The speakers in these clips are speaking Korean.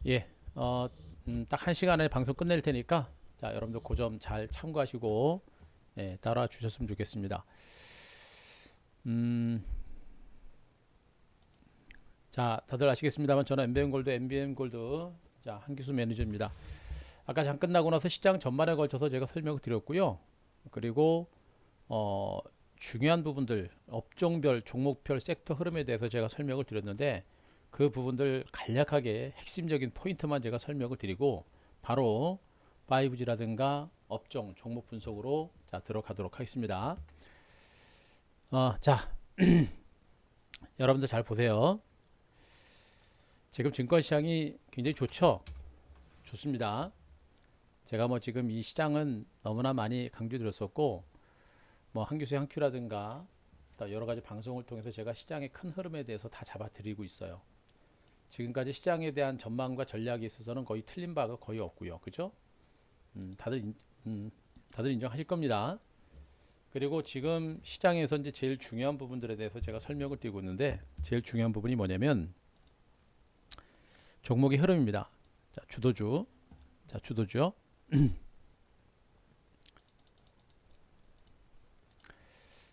예, 딱 1시간에 방송 끝낼 테니까 자, 여러분들 그 점 잘 참고하시고 예, 따라와 주셨으면 좋겠습니다. 음, 자, 다들 아시겠습니다만 저는 MBM 골드 자, 한기수 매니저입니다. 아까 잠깐 끝나고 나서 시장 전반에 걸쳐서 제가 설명을 드렸고요. 그리고 어, 중요한 부분들 업종별, 종목별, 섹터 흐름에 대해서 제가 설명을 드렸는데 그 부분들 간략하게 핵심적인 포인트만 제가 설명을 드리고 바로 5G라든가 업종, 종목 분석으로 자, 들어가도록 하겠습니다. 자, 여러분들 잘 보세요. 지금 증권 시장이 굉장히 좋죠? 좋습니다. 제가 뭐 지금 이 시장은 너무나 많이 강조드렸었고 뭐 한규수의 한큐라든가 여러 가지 방송을 통해서 제가 시장의 큰 흐름에 대해서 다 잡아드리고 있어요. 지금까지 시장에 대한 전망과 전략에 있어서는 거의 틀린 바가 거의 없고요. 그죠? 음, 다들 인, 음, 다들 인정하실 겁니다. 그리고 지금 시장에서 이제 제일 중요한 부분들에 대해서 제가 설명을 드리고 있는데 제일 중요한 부분이 뭐냐면 종목의 흐름입니다. 자, 주도주. 자, 주도주요.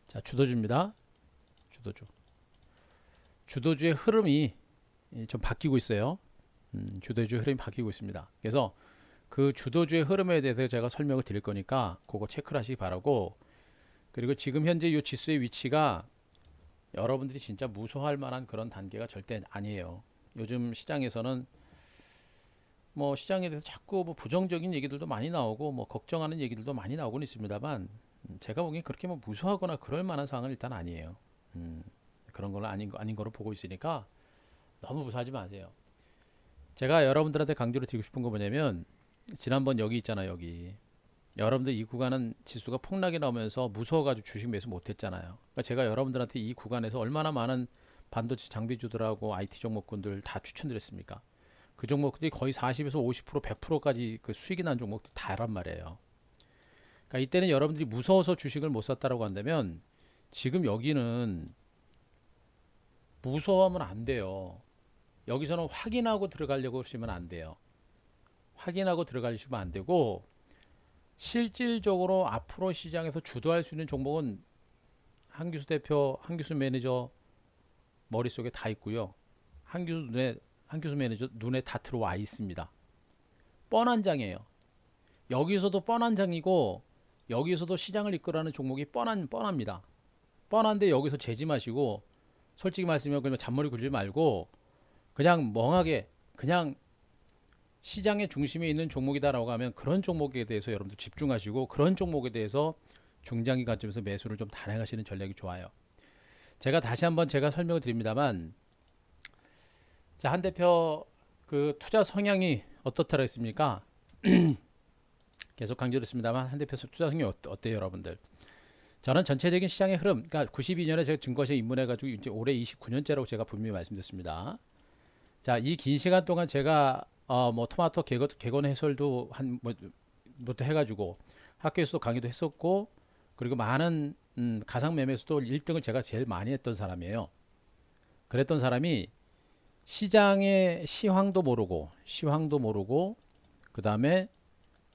자, 주도주입니다. 주도주. 주도주의 흐름이 좀 바뀌고 있어요. 주도주의 흐름이 바뀌고 있습니다. 그래서 그 주도주의 흐름에 대해서 제가 설명을 드릴 거니까 그거 체크를 하시기 바라고 그리고 지금 현재 이 지수의 위치가 여러분들이 진짜 무서워할 만한 그런 단계가 절대 아니에요. 요즘 시장에서는 뭐 시장에 대해서 자꾸 뭐 부정적인 얘기들도 많이 나오고 뭐 걱정하는 얘기들도 많이 나오고는 있습니다만 제가 보기엔 그렇게 뭐 무서워하거나 그럴 만한 상황은 일단 아니에요. 음, 그런 건 아닌 거로 보고 있으니까 너무 무서워하지 마세요. 제가 여러분들한테 강조를 드리고 싶은 거 뭐냐면 지난번 여기 있잖아요, 여기. 여러분들 이 구간은 지수가 폭락이 나오면서 무서워가지고 주식 매수 못했잖아요. 그러니까 제가 여러분들한테 이 구간에서 얼마나 많은 반도체 장비주들하고 IT 종목군들 다 추천드렸습니까? 그 종목들이 거의 40에서 50%, 100%까지 그 수익이 난 종목들 다란 말이에요. 그러니까 이때는 여러분들이 무서워서 주식을 못 샀다라고 한다면 지금 여기는 무서워하면 안 돼요. 여기서는 확인하고 들어가려고 하시면 안 돼요. 확인하고 들어가시면 안 되고 실질적으로 앞으로 시장에서 주도할 수 있는 종목은 한기수 대표, 한기수 매니저 머릿속에 다 있고요. 한기수 매니저 눈에 다 들어와 있습니다. 뻔한 장이에요. 여기서도 뻔한 장이고 여기서도 시장을 이끌어가는 종목이 뻔합니다. 뻔한데 여기서 재지 마시고 솔직히 말씀하면 그냥 잔머리 굴지 말고 그냥 멍하게 그냥 시장의 중심에 있는 종목이다라고 하면 그런 종목에 대해서 여러분들 집중하시고 그런 종목에 대해서 중장기 관점에서 매수를 좀 단행하시는 전략이 좋아요. 제가 다시 한번 제가 설명을 드립니다만 자, 한 대표 그 투자 성향이 어떻다고 했습니까? 계속 강조했습니다만 한 대표 투자 성향이 어때요, 여러분들? 저는 전체적인 시장의 흐름, 그러니까 92년에 제가 증권사에 입문해가지고 이제 올해 29년째라고 제가 분명히 말씀드렸습니다. 자, 이 긴 시간 동안 제가 뭐 토마토 개건 해설도 뭐부터 해가지고 학교에서도 강의도 했었고 그리고 많은 가상 매매에서도 1등을 제가 제일 많이 했던 사람이에요. 그랬던 사람이 시장의 시황도 모르고 그 다음에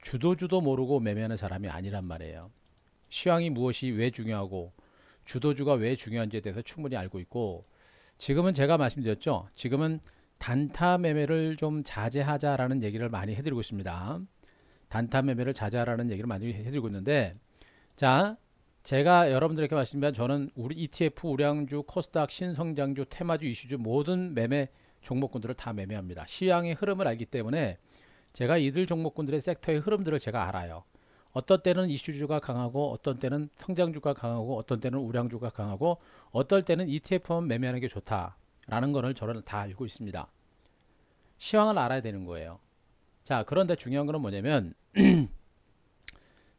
주도주도 모르고 매매하는 사람이 아니란 말이에요. 시황이 무엇이 왜 중요하고 주도주가 왜 중요한지에 대해서 충분히 알고 있고 지금은 제가 말씀드렸죠. 지금은 단타 매매를 좀 자제하자라는 얘기를 많이 해드리고 있습니다. 단타 매매를 자제하라는 얘기를 많이 해드리고 있는데 자 제가 여러분들에게 말씀드리면 저는 우리 ETF, 우량주, 코스닥, 신성장주, 테마주, 이슈주 모든 매매 종목군들을 다 매매합니다. 시장의 흐름을 알기 때문에 제가 이들 종목군들의 섹터의 흐름들을 제가 알아요. 어떤 때는 이슈주가 강하고 어떤 때는 성장주가 강하고 어떤 때는 우량주가 강하고 어떨 때는 ETF만 매매하는 게 좋다라는 거를 저는 다 알고 있습니다. 시황을 알아야 되는 거예요. 자, 그런데 중요한 거는 뭐냐면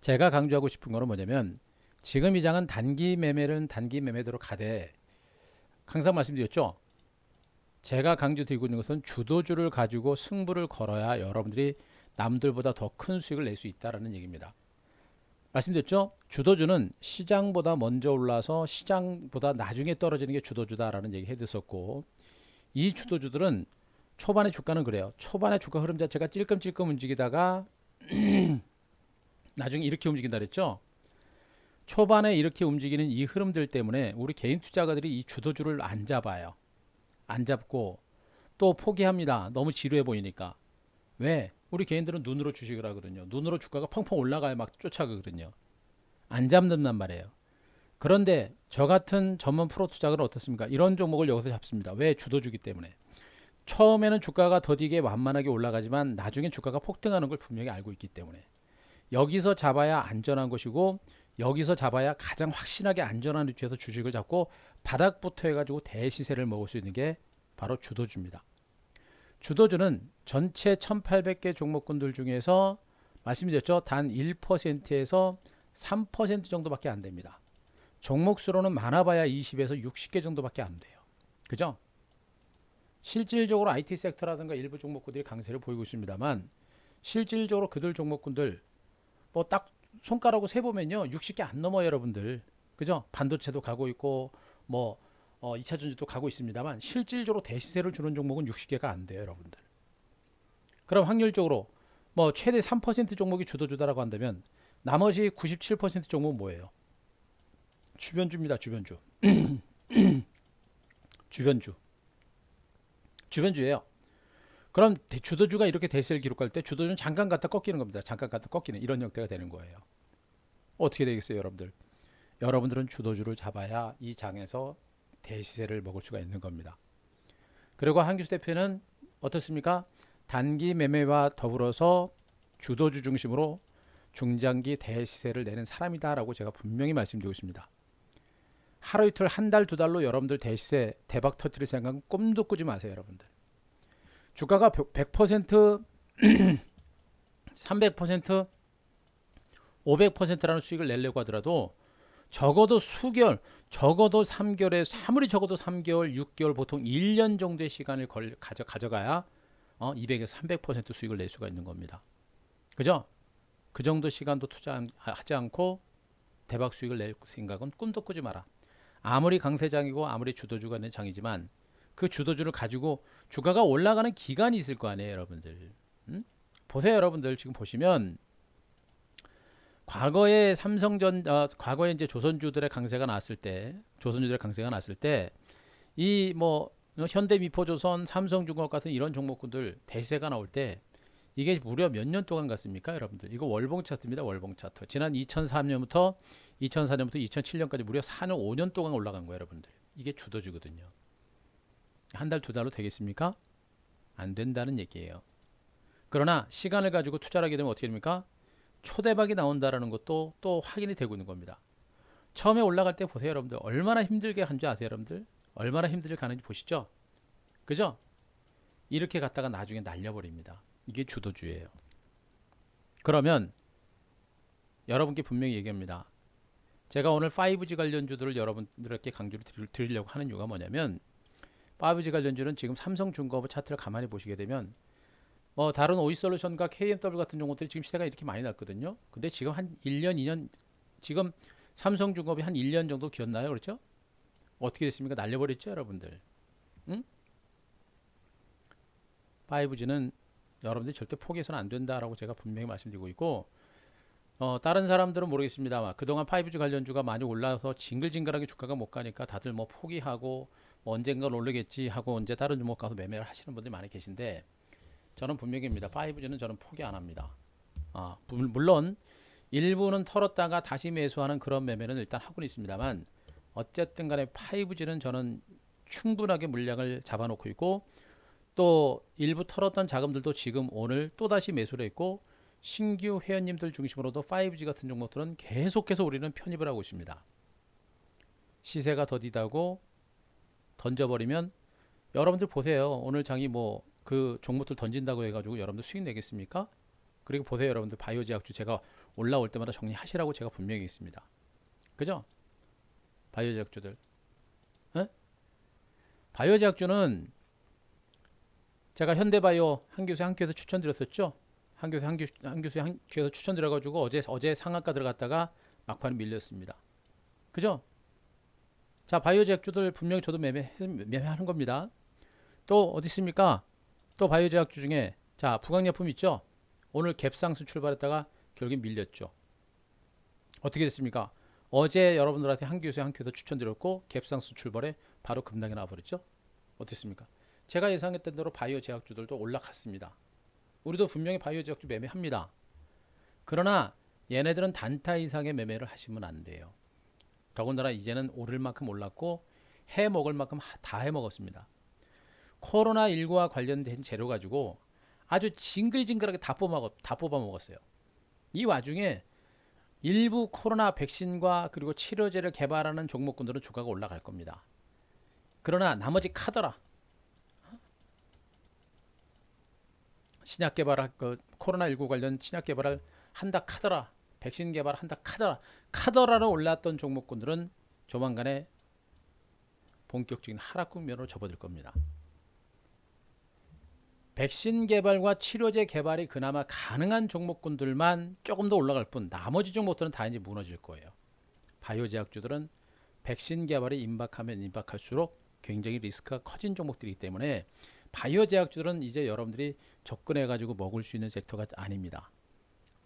제가 강조하고 싶은 거는 뭐냐면 지금 이 장은 단기 매매는 단기 매매대로 가되 항상 말씀드렸죠. 제가 강조드리고 있는 것은 주도주를 가지고 승부를 걸어야 여러분들이 남들보다 더 큰 수익을 낼 수 있다라는 얘기입니다. 말씀드렸죠? 주도주는 시장보다 먼저 올라서 시장보다 나중에 떨어지는 게 주도주다라는 얘기 해드렸었고 이 주도주들은 초반에 주가는 그래요. 초반에 주가 흐름 자체가 찔끔찔끔 움직이다가 나중에 이렇게 움직인다 그랬죠. 초반에 이렇게 움직이는 이 흐름들 때문에 우리 개인 투자가들이 이 주도주를 안 잡아요. 안 잡고 또 포기합니다. 너무 지루해 보이니까. 왜? 우리 개인들은 눈으로 주식을 하거든요. 눈으로 주가가 펑펑 올라가야 막 쫓아가거든요. 안 잡는단 말이에요. 그런데 저 같은 전문 프로 투자가는 어떻습니까? 이런 종목을 여기서 잡습니다. 왜? 주도주기 때문에. 처음에는 주가가 더디게 완만하게 올라가지만 나중에 주가가 폭등하는 걸 분명히 알고 있기 때문에 여기서 잡아야 안전한 것이고 여기서 잡아야 가장 확실하게 안전한 위치에서 주식을 잡고 바닥부터 해가지고 대시세를 먹을 수 있는 게 바로 주도주입니다. 주도주는 전체 1800개 종목군들 중에서 말씀드렸죠. 단 1%에서 3% 정도밖에 안 됩니다. 종목 수로는 많아봐야 20에서 60개 정도밖에 안 돼요. 그죠? 실질적으로 IT 섹터라든가 일부 종목군들이 강세를 보이고 있습니다만 실질적으로 그들 종목군들 뭐 딱 손가락으로 세보면요 60개 안 넘어요 여러분들. 그죠? 반도체도 가고 있고 뭐 2차 전지도 가고 있습니다만 실질적으로 대시세를 주는 종목은 60개가 안 돼요 여러분들. 그럼 확률적으로 뭐 최대 3% 종목이 주도주다라고 한다면 나머지 97% 종목은 뭐예요? 주변주입니다. 주변주. 주변주. 주변주예요. 그럼 주도주가 이렇게 대세를 기록할 때 주도주는 잠깐 갔다 꺾이는 겁니다. 잠깐 갔다 꺾이는 이런 형태가 되는 거예요. 어떻게 되겠어요 여러분들? 여러분들은 주도주를 잡아야 이 장에서 대시세를 먹을 수가 있는 겁니다. 그리고 한규수 대표는 어떻습니까? 단기 매매와 더불어서 주도주 중심으로 중장기 대시세를 내는 사람이다라고 제가 분명히 말씀드리고 있습니다. 하루 이틀 한 달 두 달로 여러분들 대시세 대박 터뜨릴 생각은 꿈도 꾸지 마세요 여러분들. 주가가 100% 300% 500%라는 수익을 내려고 하더라도 적어도 수개월, 적어도 3개월에 아무리 적어도 3개월, 6개월 보통 1년 정도의 시간을 가져가야 200에서 300% 수익을 낼 수가 있는 겁니다. 그죠? 그 정도 시간도 투자하지 않고 대박 수익을 낼 생각은 꿈도 꾸지 마라. 아무리 강세장이고 아무리 주도주가 있는 장이지만 그 주도주를 가지고 주가가 올라가는 기간이 있을 거 아니에요 여러분들. 보세요 여러분들 지금 보시면 과거에 과거에 이제 조선주들의 강세가 났을 때, 이 뭐 현대미포조선, 삼성중공업 같은 이런 종목군들 대세가 나올 때 이게 무려 몇 년 동안 갔습니까, 여러분들? 이거 월봉 차트입니다, 월봉 차트. 지난 2004년부터 2007년까지 무려 4년, 5년 동안 올라간 거예요, 여러분들. 이게 주도주거든요. 한 달, 두 달로 되겠습니까? 안 된다는 얘기예요. 그러나 시간을 가지고 투자를 하게 되면 어떻게 됩니까? 초대박이 나온다라는 것도 또 확인이 되고 있는 겁니다. 처음에 올라갈 때 보세요 여러분들 얼마나 힘들게 간 줄 아세요 여러분들? 얼마나 힘들게 가는지 보시죠. 그죠? 이렇게 갔다가 나중에 날려버립니다. 이게 주도주예요. 그러면 여러분께 분명히 얘기합니다. 제가 오늘 5G 관련주들을 여러분들께 강조를 드리려고 하는 이유가 뭐냐면 5G 관련주는 지금 삼성중공업 차트를 가만히 보시게 되면 다른 오이솔루션과 KMW 같은 종목들이 지금 시세가 이렇게 많이 났거든요. 근데 지금 한 1년, 2년, 지금 삼성중공업이 한 1년 정도 기었나요? 그렇죠? 어떻게 됐습니까? 날려버렸죠, 여러분들. 응? 5G는 여러분들이 절대 포기해서는 안 된다라고 제가 분명히 말씀드리고 있고, 다른 사람들은 모르겠습니다만, 그동안 5G 관련주가 많이 올라서 징글징글하게 주가가 못 가니까 다들 뭐 포기하고, 뭐 언젠가 오르겠지 하고 언제 다른 종목 가서 매매를 하시는 분들이 많이 계신데, 저는 분명히입니다. 5G는 저는 포기 안 합니다. 물론 일부는 털었다가 다시 매수하는 그런 매매는 일단 하고는 있습니다만 어쨌든 간에 5G는 저는 충분하게 물량을 잡아놓고 있고 또 일부 털었던 자금들도 지금 오늘 또다시 매수를 했고 신규 회원님들 중심으로도 5G 같은 종목들은 계속해서 우리는 편입을 하고 있습니다. 시세가 더디다고 던져버리면 여러분들 보세요. 오늘 장이 뭐 그 종목들 던진다고 해가지고 여러분들 수익 내겠습니까? 그리고 보세요 여러분들 바이오제약주 제가 올라올 때마다 정리하시라고 제가 분명히 했습니다. 그죠? 바이오제약주들. 에? 바이오제약주는 제가 현대바이오 한교수에서 추천드렸었죠. 한교수에서 추천드려가지고 어제 상한가 들어갔다가 막판에 밀렸습니다. 그죠? 자 바이오제약주들 분명히 저도 매매하는 겁니다. 또 어디 있습니까? 또 바이오 제약주 중에 자, 부강약품 있죠? 오늘 갭상승 출발했다가 결국 밀렸죠. 어떻게 됐습니까? 어제 여러분들한테 한 교수에 한 교수 추천드렸고 갭상승 출발에 바로 급락이 나와버렸죠. 어땠습니까? 제가 예상했던 대로 바이오 제약주들도 올라갔습니다. 우리도 분명히 바이오 제약주 매매합니다. 그러나 얘네들은 단타 이상의 매매를 하시면 안 돼요. 더군다나 이제는 오를 만큼 올랐고 해 먹을 만큼 다 해 먹었습니다. 코로나19와 관련된 재료 가지고 아주 징글징글하게 다 뽑아 먹었어요. 이 와중에 일부 코로나 백신과 그리고 치료제를 개발하는 종목군들은 주가가 올라갈 겁니다. 그러나 나머지 카더라, 신약 개발할 코로나19 관련 신약 개발을 한다 카더라, 백신 개발한다 카더라로 올랐던 종목군들은 조만간에 본격적인 하락 국면으로 접어들 겁니다. 백신 개발과 치료제 개발이 그나마 가능한 종목군들만 조금 더 올라갈 뿐 나머지 종목들은 다 이제 무너질 거예요. 바이오 제약주들은 백신 개발이 임박하면 임박할수록 굉장히 리스크가 커진 종목들이기 때문에 바이오 제약주들은 이제 여러분들이 접근해 가지고 먹을 수 있는 섹터가 아닙니다.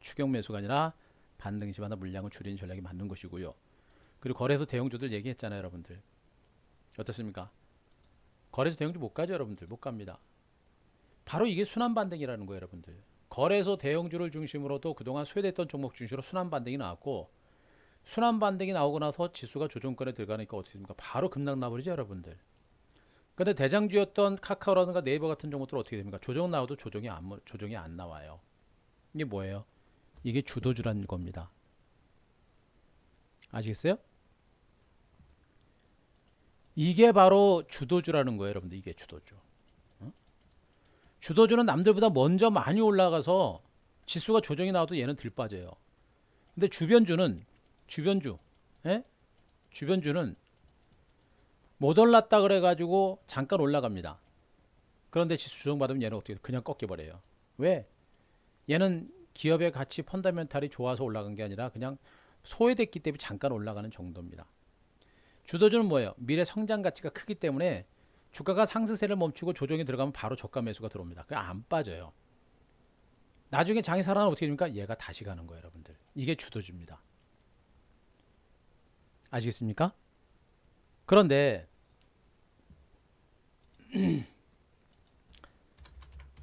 추격 매수가 아니라 반등 시마다 물량을 줄이는 전략이 맞는 것이고요. 그리고 거래소 대형주들 얘기했잖아요, 여러분들. 어떻습니까? 거래소 대형주 못 가죠, 여러분들. 못 갑니다. 바로 이게 순환 반등이라는 거예요, 여러분들. 거래소 대형주를 중심으로도 그동안 소외됐던 종목 중심으로 순환 반등이 나왔고, 순환 반등이 나오고 나서 지수가 조정권에 들어가니까 어떻게 됩니까? 바로 급락 나버리죠, 여러분들. 근데 대장주였던 카카오라든가 네이버 같은 종목들 어떻게 됩니까? 조정 나와도 조정이 안 나와요. 이게 뭐예요? 이게 주도주라는 겁니다. 아시겠어요? 이게 바로 주도주라는 거예요, 여러분들. 이게 주도주. 주도주는 남들보다 먼저 많이 올라가서 지수가 조정이 나와도 얘는 들 빠져요. 근데 주변주, 예? 주변주는 못 올랐다 그래가지고 잠깐 올라갑니다. 그런데 지수 조정받으면 얘는 어떻게 그냥 꺾여버려요. 왜? 얘는 기업의 가치 펀더멘탈이 좋아서 올라간 게 아니라 그냥 소외됐기 때문에 잠깐 올라가는 정도입니다. 주도주는 뭐예요? 미래 성장 가치가 크기 때문에 주가가 상승세를 멈추고 조정이 들어가면 바로 저가 매수가 들어옵니다. 그냥 안 빠져요. 나중에 장이 살아나면 어떻게 됩니까? 얘가 다시 가는 거예요, 여러분들. 이게 주도주입니다. 아시겠습니까? 그런데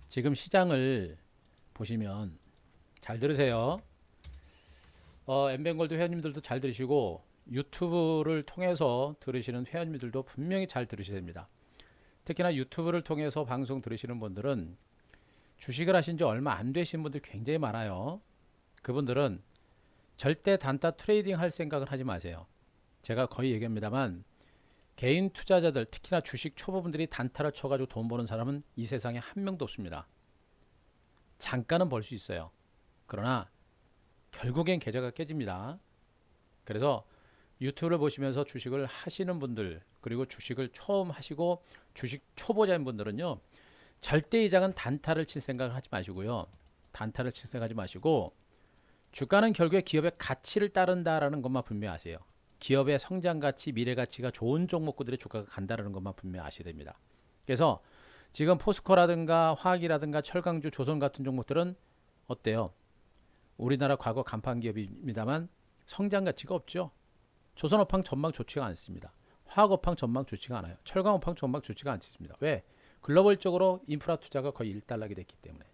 지금 시장을 보시면 잘 들으세요. 엠뱅골드 회원님들도 잘 들으시고 유튜브를 통해서 들으시는 회원님들도 분명히 잘 들으셔야 됩니다. 특히나 유튜브를 통해서 방송 들으시는 분들은 주식을 하신 지 얼마 안 되신 분들 굉장히 많아요. 그분들은 절대 단타 트레이딩 할 생각을 하지 마세요. 제가 거의 얘기합니다만 개인 투자자들 특히나 주식 초보분들이 단타를 쳐가지고 돈 버는 사람은 이 세상에 한 명도 없습니다. 잠깐은 벌 수 있어요. 그러나 결국엔 계좌가 깨집니다. 그래서 유튜브를 보시면서 주식을 하시는 분들 그리고 주식을 처음 하시고 주식 초보자인 분들은요, 절대 이장은 단타를 칠 생각을 하지 마시고요. 단타를 칠 생각하지 마시고 주가는 결국에 기업의 가치를 따른다라는 것만 분명히 아세요. 기업의 성장 가치, 미래 가치가 좋은 종목들의 주가가 간다라는 것만 분명히 아셔야 됩니다. 그래서 지금 포스코라든가 화학이라든가 철강주, 조선 같은 종목들은 어때요? 우리나라 과거 간판 기업입니다만 성장 가치가 없죠. 조선업황 전망 좋지가 않습니다. 화학업황 전망 좋지가 않아요. 철강업황 전망 좋지가 않습니다. 왜? 글로벌적으로 인프라 투자가 거의 일단락이 됐기 때문에.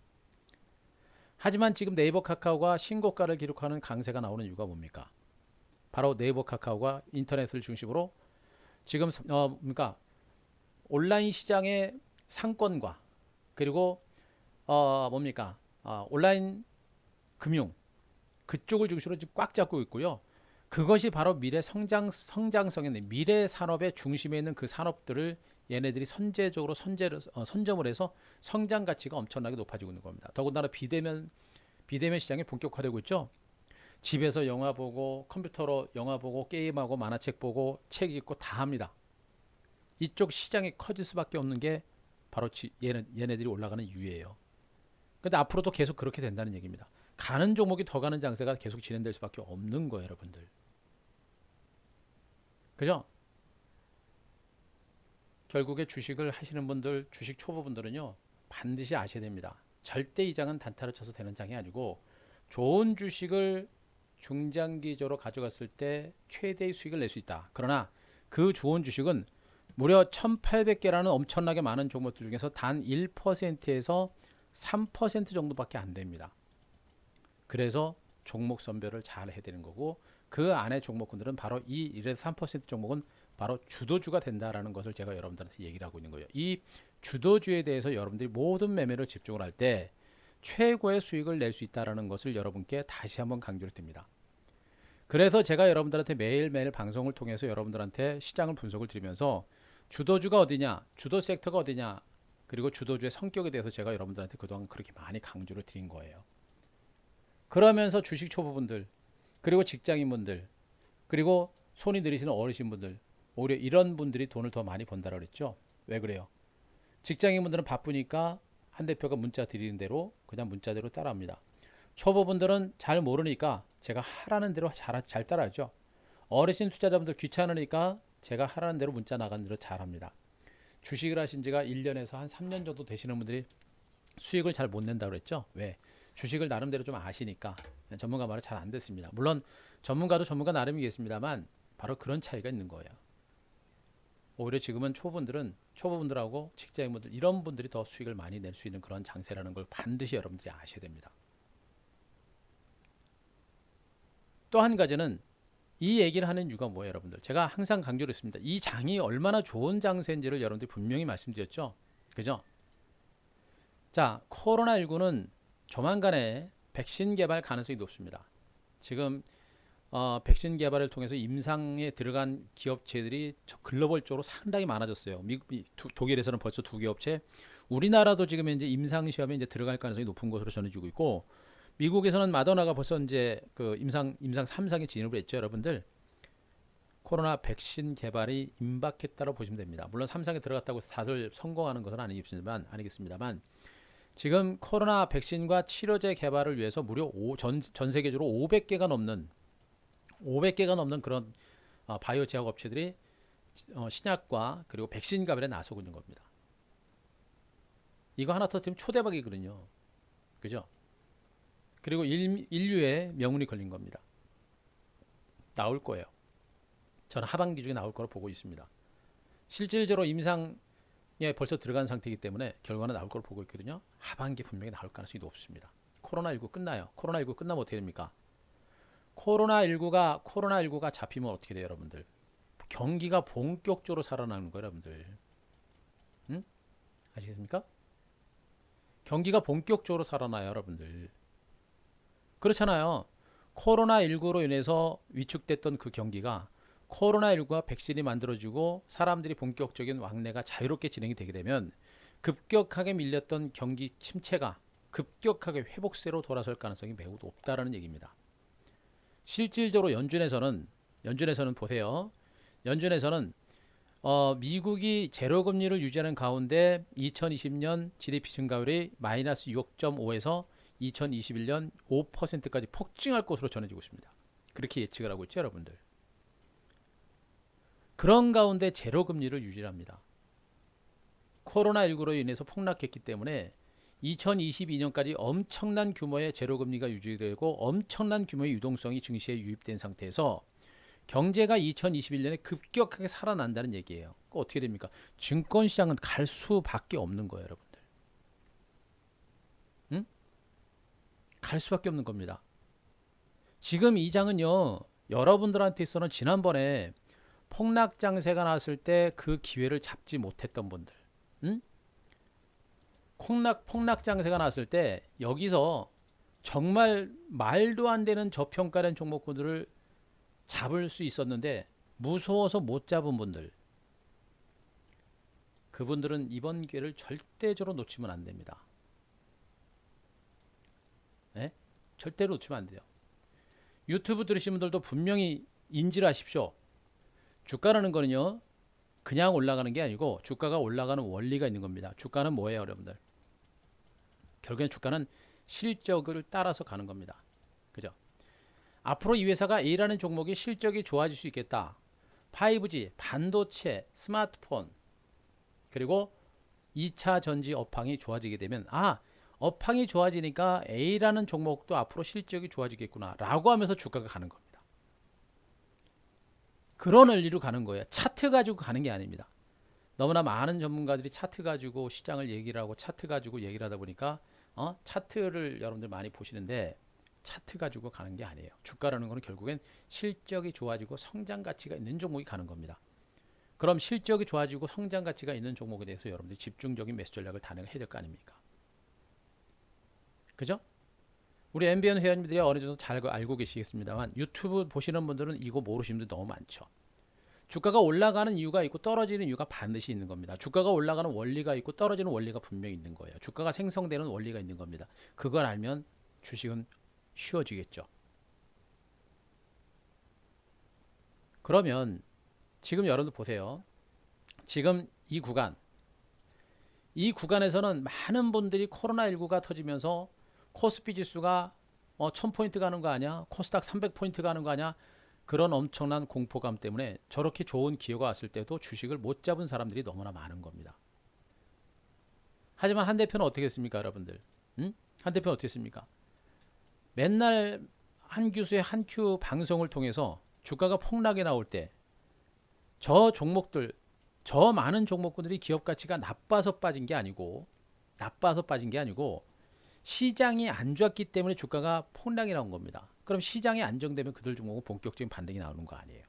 하지만 지금 네이버 카카오가 신고가를 기록하는 강세가 나오는 이유가 뭡니까? 바로 네이버 카카오가 인터넷을 중심으로 지금 그러니까 온라인 시장의 상권과 그리고 뭡니까? 온라인 금융 그쪽을 중심으로 지금 꽉 잡고 있고요. 그것이 바로 미래 성장성의 미래 산업의 중심에 있는 그 산업들을 얘네들이 선제적으로 선점을 해서 성장 가치가 엄청나게 높아지고 있는 겁니다. 더군다나 비대면 시장이 본격화되고 있죠. 집에서 영화 보고 컴퓨터로 영화 보고 게임하고 만화책 보고 책 읽고 다 합니다. 이쪽 시장이 커질 수밖에 없는 게 바로 얘네들이 올라가는 이유예요. 근데 앞으로도 계속 그렇게 된다는 얘기입니다. 가는 종목이 더 가는 장세가 계속 진행될 수밖에 없는 거예요, 여러분들. 그죠? 결국에 주식을 하시는 분들, 주식 초보분들은요, 반드시 아셔야 됩니다. 절대 이 장은 단타로 쳐서 되는 장이 아니고 좋은 주식을 중장기적으로 가져갔을 때 최대의 수익을 낼 수 있다. 그러나 그 좋은 주식은 무려 1800개라는 엄청나게 많은 종목들 중에서 단 1%에서 3% 정도밖에 안 됩니다. 그래서 종목 선별을 잘 해야 되는 거고, 그 안에 종목군들은 바로 이 1에서 3% 종목은 바로 주도주가 된다라는 것을 제가 여러분들한테 얘기를 하고 있는 거예요. 이 주도주에 대해서 여러분들이 모든 매매를 집중을 할 때 최고의 수익을 낼 수 있다는 것을 여러분께 다시 한번 강조를 드립니다. 그래서 제가 여러분들한테 매일매일 방송을 통해서 여러분들한테 시장을 분석을 드리면서 주도주가 어디냐, 주도 섹터가 어디냐, 그리고 주도주의 성격에 대해서 제가 여러분들한테 그동안 그렇게 많이 강조를 드린 거예요. 그러면서 주식 초보분들, 그리고 직장인분들, 그리고 손이 느리시는 어르신분들, 오히려 이런 분들이 돈을 더 많이 번다라고 그랬죠. 왜 그래요? 직장인분들은 바쁘니까 한 대표가 문자 드리는 대로 그냥 문자대로 따라합니다. 초보분들은 잘 모르니까 제가 하라는 대로 잘 따라하죠. 어르신 투자자분들 귀찮으니까 제가 하라는 대로 문자 나간 대로 잘합니다. 주식을 하신 지가 1년에서 한 3년 정도 되시는 분들이 수익을 잘 못 낸다고 그랬죠. 왜? 주식을 나름대로 좀 아시니까 전문가 말을 잘 안 듣습니다. 물론 전문가도 전문가 나름이겠습니다만 바로 그런 차이가 있는 거예요. 오히려 지금은 초보분들하고 직장인분들 이런 분들이 더 수익을 많이 낼 수 있는 그런 장세라는 걸 반드시 여러분들이 아셔야 됩니다. 또 한 가지는 이 얘기를 하는 이유가 뭐예요, 여러분들? 제가 항상 강조를 했습니다. 이 장이 얼마나 좋은 장세인지를 여러분들이 분명히 말씀드렸죠. 그죠? 자, 코로나19는 조만간에 백신 개발 가능성이 높습니다. 지금 백신 개발을 통해서 임상에 들어간 기업체들이 글로벌적으로 상당히 많아졌어요. 독일에서는 벌써 2개 업체, 우리나라도 지금 이제 임상 시험에 이제 들어갈 가능성이 높은 것으로 전해지고 있고, 미국에서는 마더나가 벌써 이제 그 임상 3상에 진입을 했죠, 여러분들. 코로나 백신 개발이 임박했다고 보시면 됩니다. 물론 3상에 들어갔다고 다들 성공하는 것은 아니겠습니다만 지금 코로나 백신과 치료제 개발을 위해서 무려 전 세계적으로 500개가 넘는 그런 바이오 제약 업체들이 신약과 그리고 백신 개발에 나서고 있는 겁니다. 이거 하나 터뜨리면 초대박이거든요. 그죠? 그리고 인류의 명운이 걸린 겁니다. 나올 거예요. 저는 하반기 중에 나올 거로 보고 있습니다. 실질적으로 임상에 벌써 들어간 상태이기 때문에 결과는 나올 거로 보고 있거든요. 하반기 분명히 나올 가능성이 높습니다. 코로나19 끝나요. 코로나19 끝나면 어떻게 됩니까? 코로나19가 잡히면 어떻게 돼요, 여러분들? 경기가 본격적으로 살아나는 거예요, 여러분들. 응? 아시겠습니까? 경기가 본격적으로 살아나요, 여러분들. 그렇잖아요. 코로나19로 인해서 위축됐던 그 경기가 코로나19가 백신이 만들어지고 사람들이 본격적인 왕래가 자유롭게 진행이 되게 되면 급격하게 밀렸던 경기 침체가 급격하게 회복세로 돌아설 가능성이 매우 높다라는 얘기입니다. 실질적으로 연준에서는 보세요. 연준에서는 미국이 제로 금리를 유지하는 가운데 2020년 GDP 증가율이 마이너스 6.5에서 2021년 5%까지 폭증할 것으로 전해지고 있습니다. 그렇게 예측을 하고 있죠, 여러분들. 그런 가운데 제로 금리를 유지합니다. 코로나19로 인해서 폭락했기 때문에 2022년까지 엄청난 규모의 제로 금리가 유지되고 엄청난 규모의 유동성이 증시에 유입된 상태에서 경제가 2021년에 급격하게 살아난다는 얘기예요. 어떻게 됩니까? 증권시장은 갈 수밖에 없는 거예요, 여러분들. 응? 갈 수밖에 없는 겁니다. 지금 이 장은요, 여러분들한테서는 지난번에 폭락장세가 났을 때 그 기회를 잡지 못했던 분들, 응? 폭락장세가 났을 때 여기서 정말 말도 안 되는 저평가된 종목군들을 잡을 수 있었는데 무서워서 못 잡은 분들, 그분들은 이번 기회를 절대적으로 놓치면 안 됩니다. 네? 절대로 놓치면 안 돼요. 유튜브 들으신 분들도 분명히 인지를 하십시오. 주가라는 거는요, 그냥 올라가는 게 아니고 주가가 올라가는 원리가 있는 겁니다. 주가는 뭐예요, 여러분들? 결국엔 주가는 실적을 따라서 가는 겁니다. 그죠? 앞으로 이 회사가 A라는 종목이 실적이 좋아질 수 있겠다. 5G, 반도체, 스마트폰, 그리고 2차 전지 업황이 좋아지게 되면 업황이 좋아지니까 A라는 종목도 앞으로 실적이 좋아지겠구나 라고 하면서 주가가 가는 겁니다. 그런 원리로 가는 거예요. 차트 가지고 가는 게 아닙니다. 너무나 많은 전문가들이 차트 가지고 시장을 얘기를 하고 차트 가지고 얘기를 하다 보니까 차트를 여러분들 많이 보시는데 차트 가지고 가는 게 아니에요. 주가라는 거는 결국엔 실적이 좋아지고 성장 가치가 있는 종목이 가는 겁니다. 그럼 실적이 좋아지고 성장 가치가 있는 종목에 대해서 여러분들이 집중적인 매수 전략을 단행해야 될 거 아닙니까? 그죠? 우리 MBN 회원님들이 어느 정도 잘 알고 계시겠습니다만 유튜브 보시는 분들은 이거 모르시는 분들 너무 많죠. 주가가 올라가는 이유가 있고 떨어지는 이유가 반드시 있는 겁니다. 주가가 올라가는 원리가 있고 떨어지는 원리가 분명히 있는 거예요. 주가가 생성되는 원리가 있는 겁니다. 그걸 알면 주식은 쉬워지겠죠. 그러면 지금 여러분들 보세요. 지금 이 구간에서는 많은 분들이 코로나19가 터지면서 코스피 지수가 1000포인트 가는 거 아니야? 코스닥 300포인트 가는 거 아니야? 그런 엄청난 공포감 때문에 저렇게 좋은 기회가 왔을 때도 주식을 못 잡은 사람들이 너무나 많은 겁니다. 하지만 한 대표는 어떻게 했습니까, 여러분들? 응? 한 대표는 어떻게 했습니까? 맨날 한 교수의 한 큐 방송을 통해서 주가가 폭락이 나올 때 저 종목들, 저 많은 종목군들이 기업 가치가 나빠서 빠진 게 아니고 시장이 안 좋았기 때문에 주가가 폭락이 나온 겁니다. 그럼 시장이 안정되면 그들 종목은 본격적인 반등이 나오는 거 아니에요.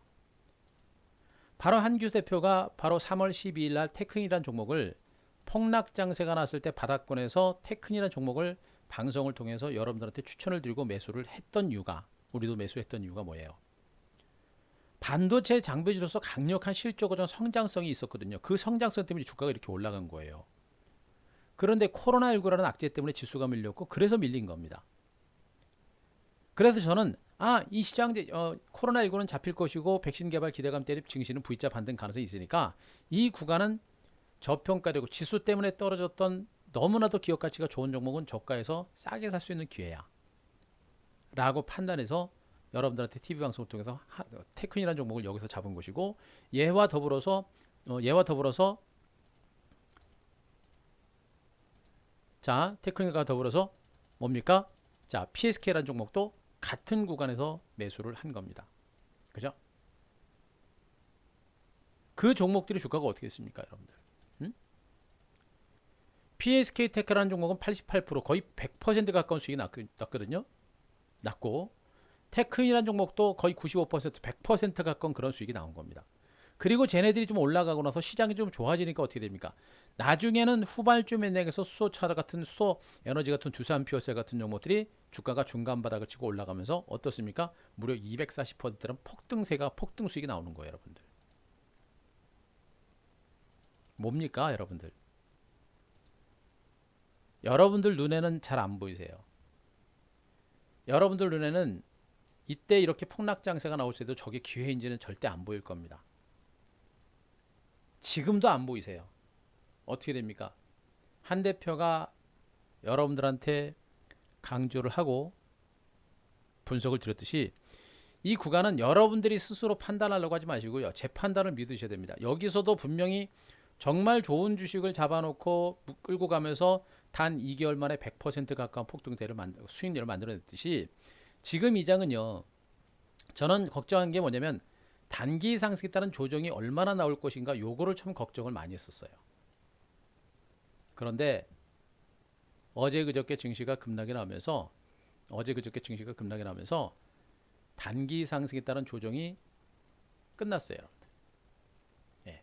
바로 한규 대표가 바로 3월 12일 날 테크닉이라는 종목을 폭락 장세가 났을 때 바닥권에서 테크닉이라는 종목을 방송을 통해서 여러분들한테 추천을 드리고 매수를 했던 이유가, 우리도 매수했던 이유가 뭐예요? 반도체 장비주로서 강력한 실적과 성장성이 있었거든요. 그 성장성 때문에 주가가 이렇게 올라간 거예요. 그런데 코로나19라는 악재 때문에 지수가 밀렸고 그래서 밀린 겁니다. 그래서 저는 이 시장 코로나19는 잡힐 것이고 백신 개발 기대감 때문에 증시는 V자 반등 가능성이 있으니까 이 구간은 저평가되고 지수 때문에 떨어졌던 너무나도 기업 가치가 좋은 종목은 저가에서 싸게 살 수 있는 기회야 라고 판단해서 여러분들한테 TV 방송을 통해서 테크니라는 종목을 여기서 잡은 것이고 얘와 더불어서 자, 테크닉과 더불어서 뭡니까? 자, PSK라는 종목도 같은 구간에서 매수를 한 겁니다. 그죠? 그 종목들의 주가가 어떻게 됐습니까, 여러분들? 음? PSK 테크라는 종목은 88% 거의 100% 가까운 수익이 났거든요. 났고 테크닉이라는 종목도 거의 95% 100% 가까운 그런 수익이 나온 겁니다. 그리고 쟤네들이 좀 올라가고 나서 시장이 좀 좋아지니까 어떻게 됩니까? 나중에는 후발주 매매에서 수소차 같은 수소 에너지 같은 두산 퓨어셀 같은 종목들이 주가가 중간 바닥을 치고 올라가면서 어떻습니까? 무려 240%는 폭등 수익이 나오는 거예요, 여러분들. 뭡니까, 여러분들? 여러분들 눈에는 잘 안 보이세요. 여러분들 눈에는 이때 이렇게 폭락 장세가 나올 때도 저게 기회인지는 절대 안 보일 겁니다. 지금도 안 보이세요. 어떻게 됩니까? 한 대표가 여러분들한테 강조를 하고 분석을 드렸듯이 이 구간은 여러분들이 스스로 판단하려고 하지 마시고요. 제 판단을 믿으셔야 됩니다. 여기서도 분명히 정말 좋은 주식을 잡아놓고 끌고 가면서 단 2개월 만에 100% 가까운 수익률을 만들어냈듯이 지금 이 장은요. 저는 걱정한 게 뭐냐면 단기 상승에 따른 조정이 얼마나 나올 것인가 요거를 참 걱정을 많이 했었어요. 그런데 어제 그저께 증시가 급락이 나오면서 단기 상승에 따른 조정이 끝났어요. 예.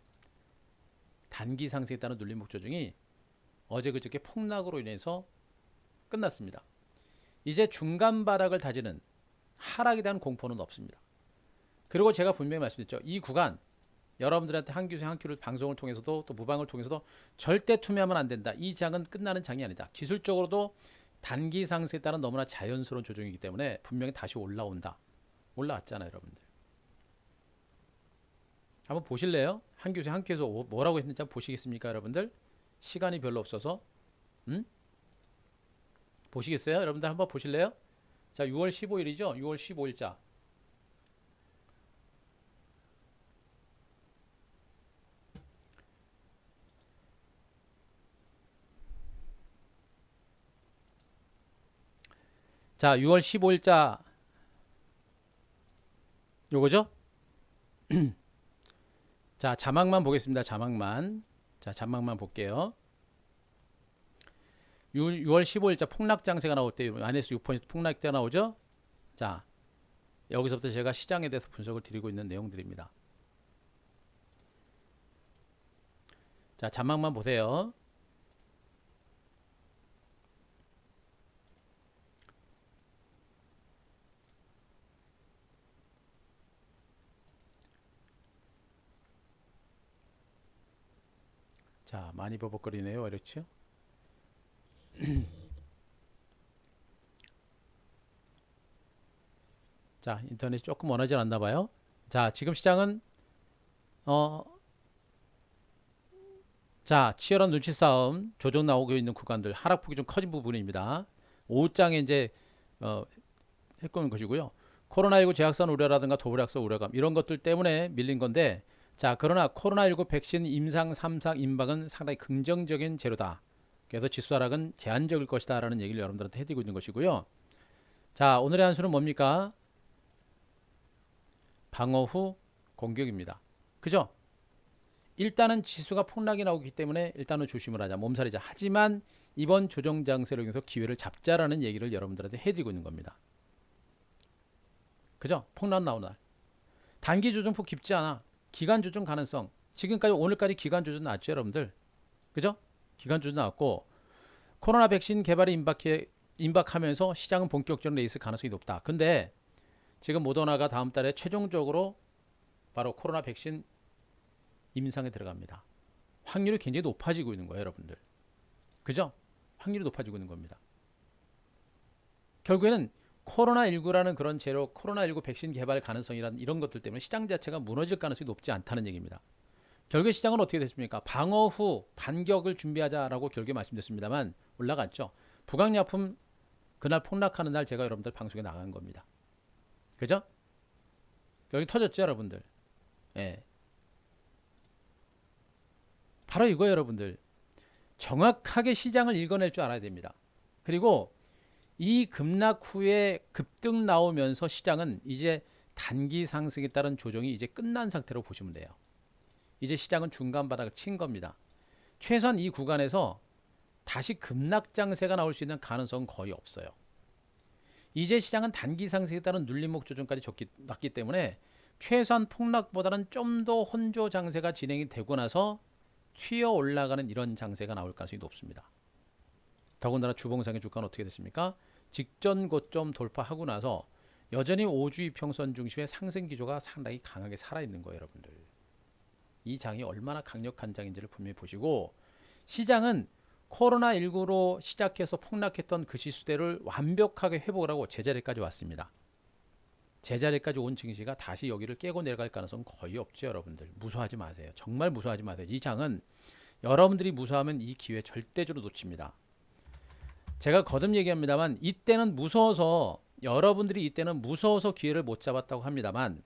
단기 상승에 따른 눌림목 조정이 어제 그저께 폭락으로 인해서 끝났습니다. 이제 중간 바닥을 다지는 하락에 대한 공포는 없습니다. 그리고 제가 분명히 말씀드렸죠. 이 구간 여러분들한테 한 큐 한 큐를 방송을 통해서도 또 무방을 통해서도 절대 투매하면 안 된다. 이 장은 끝나는 장이 아니다. 기술적으로도 단기 상승에 따른 너무나 자연스러운 조정이기 때문에 분명히 다시 올라온다. 올라왔잖아요, 여러분들. 한번 보실래요? 한 교수 한 큐에서 뭐라고 했는지 한번 보시겠습니까, 여러분들? 시간이 별로 없어서. 보시겠어요? 여러분들 한번 보실래요? 자, 6월 15일이죠? 6월 15일자. 자, 6월 15일자 요거죠? 자, 자막만 보겠습니다. 자막만. 자, 자막만 볼게요. 6월 15일자 폭락장세가 나올 때 마이너스 6% 폭락대가 나오죠? 자, 여기서부터 제가 시장에 대해서 분석을 드리고 있는 내용들입니다. 자, 자막만 보세요. 자, 많이 버벅거리네요. 그렇죠? 자, 인터넷이 조금 원하지 않나 봐요. 자, 지금 시장은 어, 자, 치열한 눈치 싸움, 조정 나오고 있는 구간들, 하락폭이 좀 커진 부분입니다. 5장에 이제 했건 것이고요. 코로나19 재확산 우려라든가 도불약소 우려감 이런 것들 때문에 밀린 건데, 자, 그러나 코로나19 백신 임상 3상 임박은 상당히 긍정적인 재료다. 그래서 지수 하락은 제한적일 것이다 라는 얘기를 여러분들한테 해드리고 있는 것이고요. 자, 오늘의 한 수는 뭡니까? 방어 후 공격입니다. 그죠? 일단은 지수가 폭락이 나오기 때문에 일단은 조심을 하자, 몸살이자. 하지만 이번 조정 장세를 통해서 기회를 잡자라는 얘기를 여러분들한테 해드리고 있는 겁니다. 그죠? 폭락 나오는 날. 단기 조정폭 깊지 않아. 기간 조정 가능성. 지금까지 오늘까지 기간 조정 나왔죠, 여러분들. 그죠? 기간 조정 나왔고, 코로나 백신 개발이 임박하면서 시장은 본격적으로 레이스 가능성이 높다. 근데 지금 모더나가 다음 달에 최종적으로 바로 코로나 백신 임상에 들어갑니다. 확률이 굉장히 높아지고 있는 거예요, 여러분들. 그죠? 확률이 높아지고 있는 겁니다. 결국에는 코로나19라는 그런 재료, 코로나19 백신 개발 가능성이라는 이런 것들 때문에 시장 자체가 무너질 가능성이 높지 않다는 얘기입니다. 결국에 시장은 어떻게 됐습니까? 방어 후 반격을 준비하자라고 결국에 말씀드렸습니다만 올라갔죠. 부강약품 그날 폭락하는 날 제가 여러분들 방송에 나간 겁니다. 그죠? 여기 터졌죠, 여러분들. 예. 바로 이거예요, 여러분들. 정확하게 시장을 읽어낼 줄 알아야 됩니다. 그리고 이 급락 후에 급등 나오면서 시장은 이제 단기 상승에 따른 조정이 이제 끝난 상태로 보시면 돼요. 이제 시장은 중간 바닥을 친 겁니다. 최소한 이 구간에서 다시 급락 장세가 나올 수 있는 가능성은 거의 없어요. 이제 시장은 단기 상승에 따른 눌림목 조정까지 났기 때문에 최소한 폭락보다는 좀 더 혼조 장세가 진행이 되고 나서 튀어 올라가는 이런 장세가 나올 가능성이 높습니다. 더군다나 주봉상의 주가는 어떻게 됐습니까? 직전 고점 돌파하고 나서 여전히 5주 이평선 중심의 상승 기조가 상당히 강하게 살아있는 거예요, 여러분들. 이 장이 얼마나 강력한 장인지를 분명히 보시고, 시장은 코로나19로 시작해서 폭락했던 그 지수대를 완벽하게 회복을 하고 제자리까지 왔습니다. 제자리까지 온 증시가 다시 여기를 깨고 내려갈 가능성은 거의 없죠, 여러분들. 무서워하지 마세요. 정말 무서워하지 마세요. 이 장은 여러분들이 무서워하면 이 기회 절대적으로 놓칩니다. 제가 거듭 얘기합니다만 이때는 무서워서, 여러분들이 이때는 무서워서 기회를 못 잡았다고 합니다만,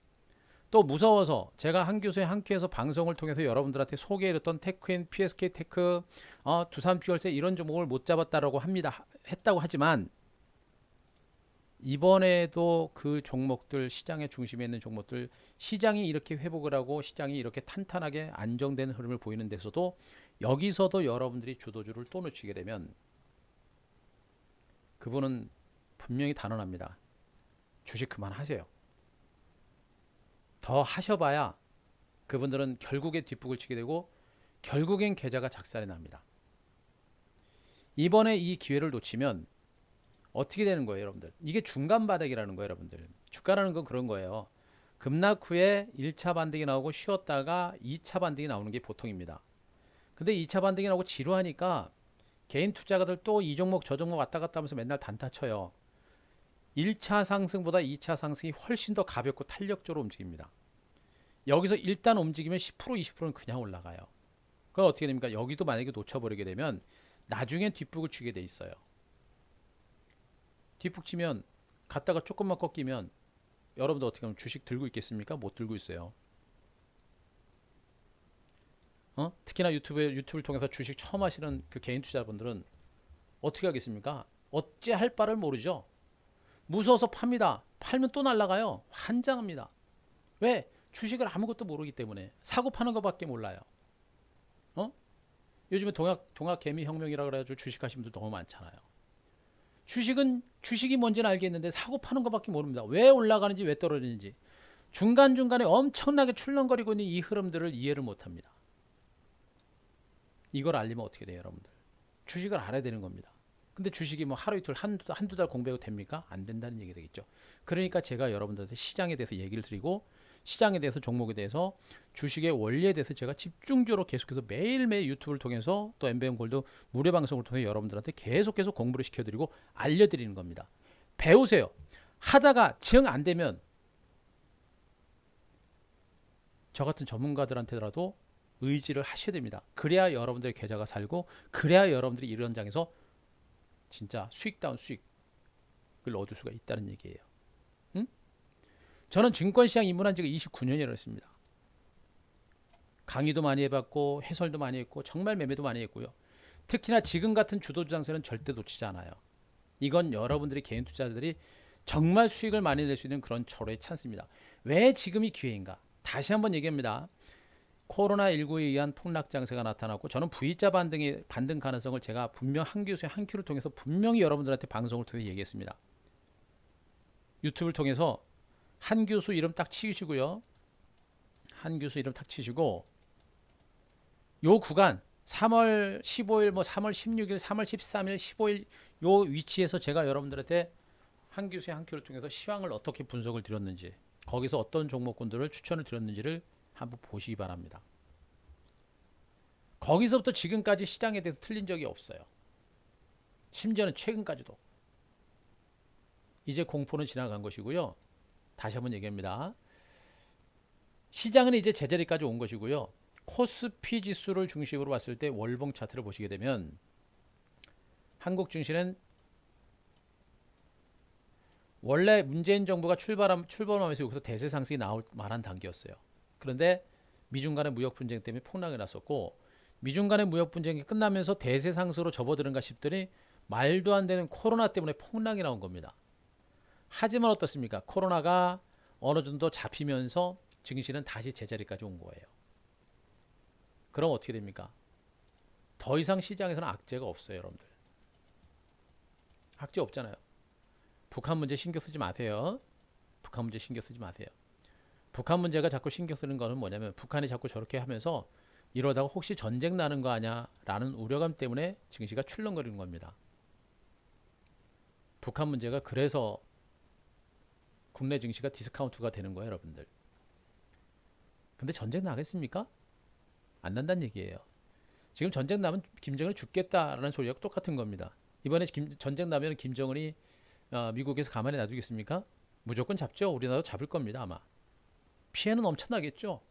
또 무서워서 제가 한 교수의 한 큐에서 방송을 통해서 여러분들한테 소개해드렸던 테크인, PSK 테크, 두산 피월세 이런 종목을 못 잡았다라고 합니다. 했다고 하지만 이번에도 그 종목들, 시장의 중심에 있는 종목들, 시장이 이렇게 회복을 하고 시장이 이렇게 탄탄하게 안정된 흐름을 보이는 데서도 여기서도 여러분들이 주도주를 또 놓치게 되면 그분은 분명히 단언합니다. 주식 그만하세요. 더 하셔봐야 그분들은 결국에 뒷북을 치게 되고 결국엔 계좌가 작살이 납니다. 이번에 이 기회를 놓치면 어떻게 되는 거예요, 여러분들? 이게 중간 바닥이라는 거예요, 여러분들. 주가라는 건 그런 거예요. 급락 후에 1차 반등이 나오고 쉬었다가 2차 반등이 나오는 게 보통입니다. 근데 2차 반등이 나오고 지루하니까 개인 투자가들 또 이 종목 저 종목 왔다 갔다 하면서 맨날 단타 쳐요. 1차 상승보다 2차 상승이 훨씬 더 가볍고 탄력적으로 움직입니다. 여기서 일단 움직이면 10% 20%는 그냥 올라가요. 그건 어떻게 됩니까? 여기도 만약에 놓쳐버리게 되면 나중엔 뒷북을 치게 돼 있어요. 뒷북 치면 갔다가 조금만 꺾이면 여러분들 어떻게 하면 주식 들고 있겠습니까? 못 들고 있어요. 특히나 유튜브를 통해서 주식 처음 하시는 그 개인 투자분들은 어떻게 하겠습니까? 어찌 할 바를 모르죠. 무서워서 팝니다. 팔면 또 날아가요. 환장합니다. 왜? 주식을 아무것도 모르기 때문에 사고 파는 것밖에 몰라요. 어? 요즘에 동학 개미 혁명이라 그래가지고 주식하시는 분들 너무 많잖아요. 주식이 뭔지는 알겠는데 사고 파는 것밖에 모릅니다. 왜 올라가는지 왜 떨어지는지 중간중간에 엄청나게 출렁거리고 있는 이 흐름들을 이해를 못합니다. 이걸 알리면 어떻게 돼요, 여러분들? 주식을 알아야 되는 겁니다. 근데 주식이 뭐 하루 이틀 한두 달 공부해도 됩니까? 안 된다는 얘기 되겠죠. 그러니까 제가 여러분들한테 시장에 대해서 얘기를 드리고 시장에 대해서 종목에 대해서 주식의 원리에 대해서 제가 집중적으로 계속해서 매일매일 유튜브를 통해서 또 MBM 골드 무료 방송을 통해 여러분들한테 계속해서 공부를 시켜드리고 알려드리는 겁니다. 배우세요. 하다가 정 안 되면 저 같은 전문가들한테라도 의지를 하셔야 됩니다. 그래야 여러분들의 계좌가 살고 그래야 여러분들이 이런 장에서 진짜 수익다운 수익을 얻을 수가 있다는 얘기예요. 응? 저는 증권시장 입문한 지가 29년이라 했습니다. 강의도 많이 해봤고 해설도 많이 했고 정말 매매도 많이 했고요. 특히나 지금 같은 주도주 장세는 절대 놓치지 않아요. 이건 여러분들이 개인 투자자들이 정말 수익을 많이 낼 수 있는 그런 절호의 찬스입니다. 왜 지금이 기회인가? 다시 한번 얘기합니다. 코로나19에 의한 폭락 장세가 나타났고 저는 V자 반등 가능성을 제가 분명 한 교수의 한 큐를 통해서 분명히 여러분들한테 방송을 통해 얘기했습니다. 유튜브를 통해서 한 교수 이름 딱 치시고요. 한 교수 이름 딱 치시고 요 구간 3월 15일 뭐 3월 16일 3월 13일 15일 요 위치에서 제가 여러분들한테 한 교수의 한 큐를 통해서 시황을 어떻게 분석을 드렸는지 거기서 어떤 종목군들을 추천을 드렸는지를 한번 보시기 바랍니다. 거기서부터 지금까지 시장에 대해서 틀린 적이 없어요. 심지어는 최근까지도. 이제 공포는 지나간 것이고요. 다시 한번 얘기합니다. 시장은 이제 제자리까지 온 것이고요. 코스피 지수를 중심으로 봤을 때 월봉 차트를 보시게 되면 한국 증시는 원래 문재인 정부가 출범하면서 여기서 대세 상승이 나올 만한 단계였어요. 그런데 미중 간의 무역 분쟁 때문에 폭락이 났었고 미중 간의 무역 분쟁이 끝나면서 대세 상승으로 접어드는가 싶더니 말도 안 되는 코로나 때문에 폭락이 나온 겁니다. 하지만 어떻습니까? 코로나가 어느 정도 잡히면서 증시는 다시 제자리까지 온 거예요. 그럼 어떻게 됩니까? 더 이상 시장에서는 악재가 없어요, 여러분들. 악재 없잖아요. 북한 문제 신경 쓰지 마세요. 북한 문제 신경 쓰지 마세요. 북한 문제가 자꾸 신경 쓰는 거는 뭐냐면 북한이 자꾸 저렇게 하면서 이러다가 혹시 전쟁 나는 거 아니야 라는 우려감 때문에 증시가 출렁거리는 겁니다. 북한 문제가 그래서 국내 증시가 디스카운트가 되는 거예요, 여러분들. 근데 전쟁 나겠습니까? 안 난다는 얘기예요. 지금 전쟁 나면 김정은이 죽겠다라는 소리가 똑같은 겁니다. 이번에 전쟁 나면 김정은이 미국에서 가만히 놔두겠습니까? 무조건 잡죠. 우리나라도 잡을 겁니다, 아마. 피해는 엄청나겠죠.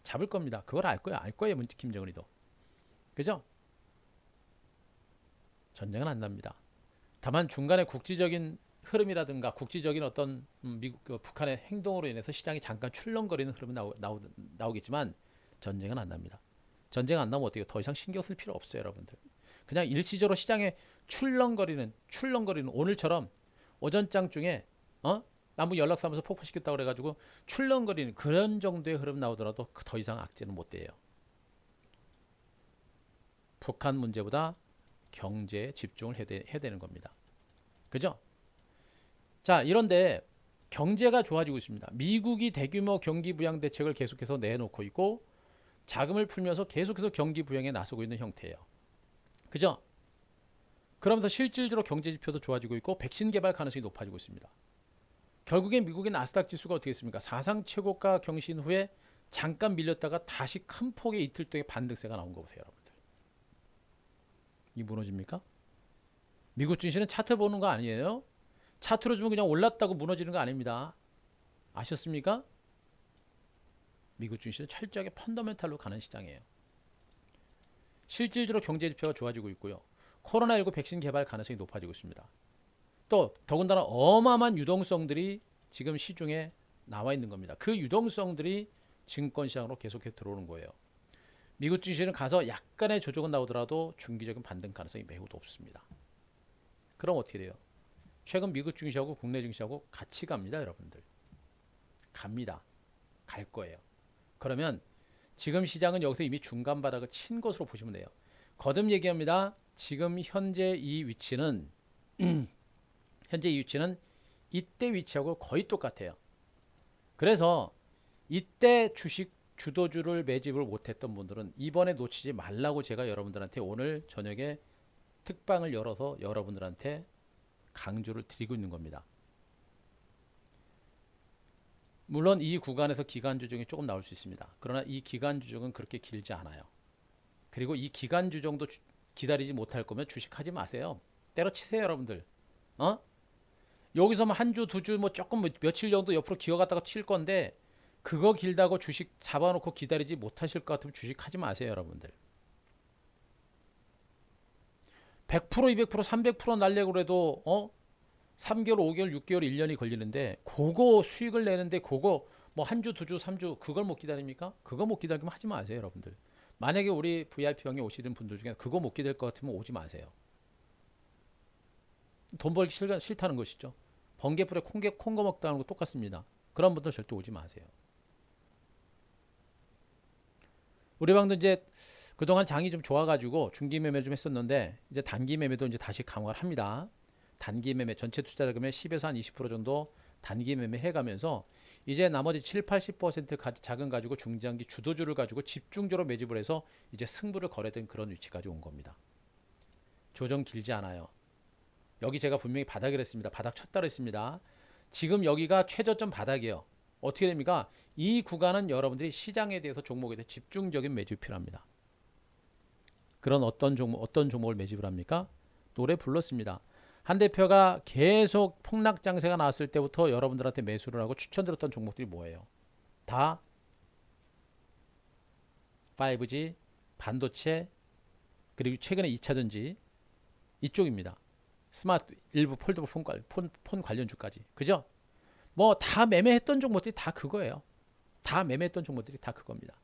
잡을 겁니다. 그걸 알 거야, 김정은이도. 그죠? 전쟁은 안 납니다. 다만 중간에 국지적인 흐름이라든가 국지적인 어떤 미국 북한의 행동으로 인해서 시장이 잠깐 출렁거리는 흐름이 나오겠지만 전쟁은 안 납니다. 전쟁 안 나면 어때요? 더 이상 신경 쓸 필요 없어요, 여러분들. 그냥 일시적으로 시장에 출렁거리는 오늘처럼 오전장 중에 남북 연락사무소 폭파시켰다고 그래가지고 출렁거리는 그런 정도의 흐름 나오더라도 더 이상 악재는 못 돼요. 북한 문제보다 경제에 집중을 해야 되는 겁니다. 그죠? 자, 이런데 경제가 좋아지고 있습니다. 미국이 대규모 경기 부양 대책을 계속해서 내놓고 있고 자금을 풀면서 계속해서 경기 부양에 나서고 있는 형태예요. 그죠? 그러면서 실질적으로 경제 지표도 좋아지고 있고 백신 개발 가능성이 높아지고 있습니다. 결국엔 미국의 나스닥 지수가 어떻게 됐습니까? 사상 최고가 경신 후에 잠깐 밀렸다가 다시 큰 폭의 이틀 동의 반등세가 나온 거 보세요, 여러분들. 이 무너집니까? 미국 증시는 차트 보는 거 아니에요? 차트로 주면 그냥 올랐다고 무너지는 거 아닙니다. 아셨습니까? 미국 증시는 철저하게 펀더멘탈로 가는 시장이에요. 실질적으로 경제 지표가 좋아지고 있고요. 코로나19 백신 개발 가능성이 높아지고 있습니다. 또 더군다나 어마어마한 유동성들이 지금 시중에 나와 있는 겁니다. 그 유동성들이 증권시장으로 계속해서 들어오는 거예요. 미국 증시는 가서 약간의 조정은 나오더라도 중기적인 반등 가능성이 매우 높습니다. 그럼 어떻게 돼요? 최근 미국 증시하고 국내 증시하고 같이 갑니다, 여러분들. 갑니다. 갈 거예요. 그러면 지금 시장은 여기서 이미 중간 바닥을 친 것으로 보시면 돼요. 거듭 얘기합니다. 지금 현재 이 위치는 이때 위치하고 거의 똑같아요. 그래서 이때 주식 주도주를 매집을 못했던 분들은 이번에 놓치지 말라고 제가 여러분들한테 오늘 저녁에 특방을 열어서 여러분들한테 강조를 드리고 있는 겁니다. 물론 이 구간에서 기간 조정이 조금 나올 수 있습니다. 그러나 이 기간 조정은 그렇게 길지 않아요. 그리고 이 기간 조정도 기다리지 못할 거면 주식하지 마세요. 때려치세요, 여러분들. 어? 여기서 뭐 한 주, 두 주, 뭐 조금 며칠 정도 옆으로 기어갔다가 칠 건데 그거 길다고 주식 잡아놓고 기다리지 못하실 것 같으면 주식하지 마세요, 여러분들. 100%, 200%, 300% 날려고 그래도 3개월, 5개월, 6개월, 1년이 걸리는데 그거 수익을 내는데 그거 뭐 한 주, 두 주, 3주 그걸 못 기다립니까? 그거 못 기다리면 하지 마세요, 여러분들. 만약에 우리 VIP방에 오시는 분들 중에 그거 못 기다릴 것 같으면 오지 마세요. 돈 벌기 싫다는 것이죠. 번개불에 콩거 먹다는 거 똑같습니다. 그런 분들 절대 오지 마세요. 우리 방도 이제 그동안 장이 좀 좋아가지고 중기 매매 좀 했었는데 이제 단기 매매도 이제 다시 강화를 합니다. 단기 매매 전체 투자 자금의 10에서 한 20% 정도 단기 매매 해가면서 이제 나머지 7, 80% 자금 가지고 중장기 주도주를 가지고 집중적으로 매집을 해서 이제 승부를 걸어야 되는 그런 위치까지 온 겁니다. 조정 길지 않아요. 여기 제가 분명히 바닥이라 했습니다. 바닥 쳤다 그랬습니다. 지금 여기가 최저점 바닥이에요. 어떻게 됩니까? 이 구간은 여러분들이 시장에 대해서 종목에 대해 집중적인 매집이 필요합니다. 그런 어떤 종목을 매집을 합니까? 노래 불렀습니다. 한 대표가 계속 폭락 장세가 나왔을 때부터 여러분들한테 매수를 하고 추천드렸던 종목들이 뭐예요? 다 5G, 반도체, 그리고 최근에 2차전지 이쪽입니다. 스마트 일부 폴더블 폰 관련주까지. 그죠? 뭐 다 매매했던 종목들이 다 그거예요. 다 매매했던 종목들이 다 그겁니다.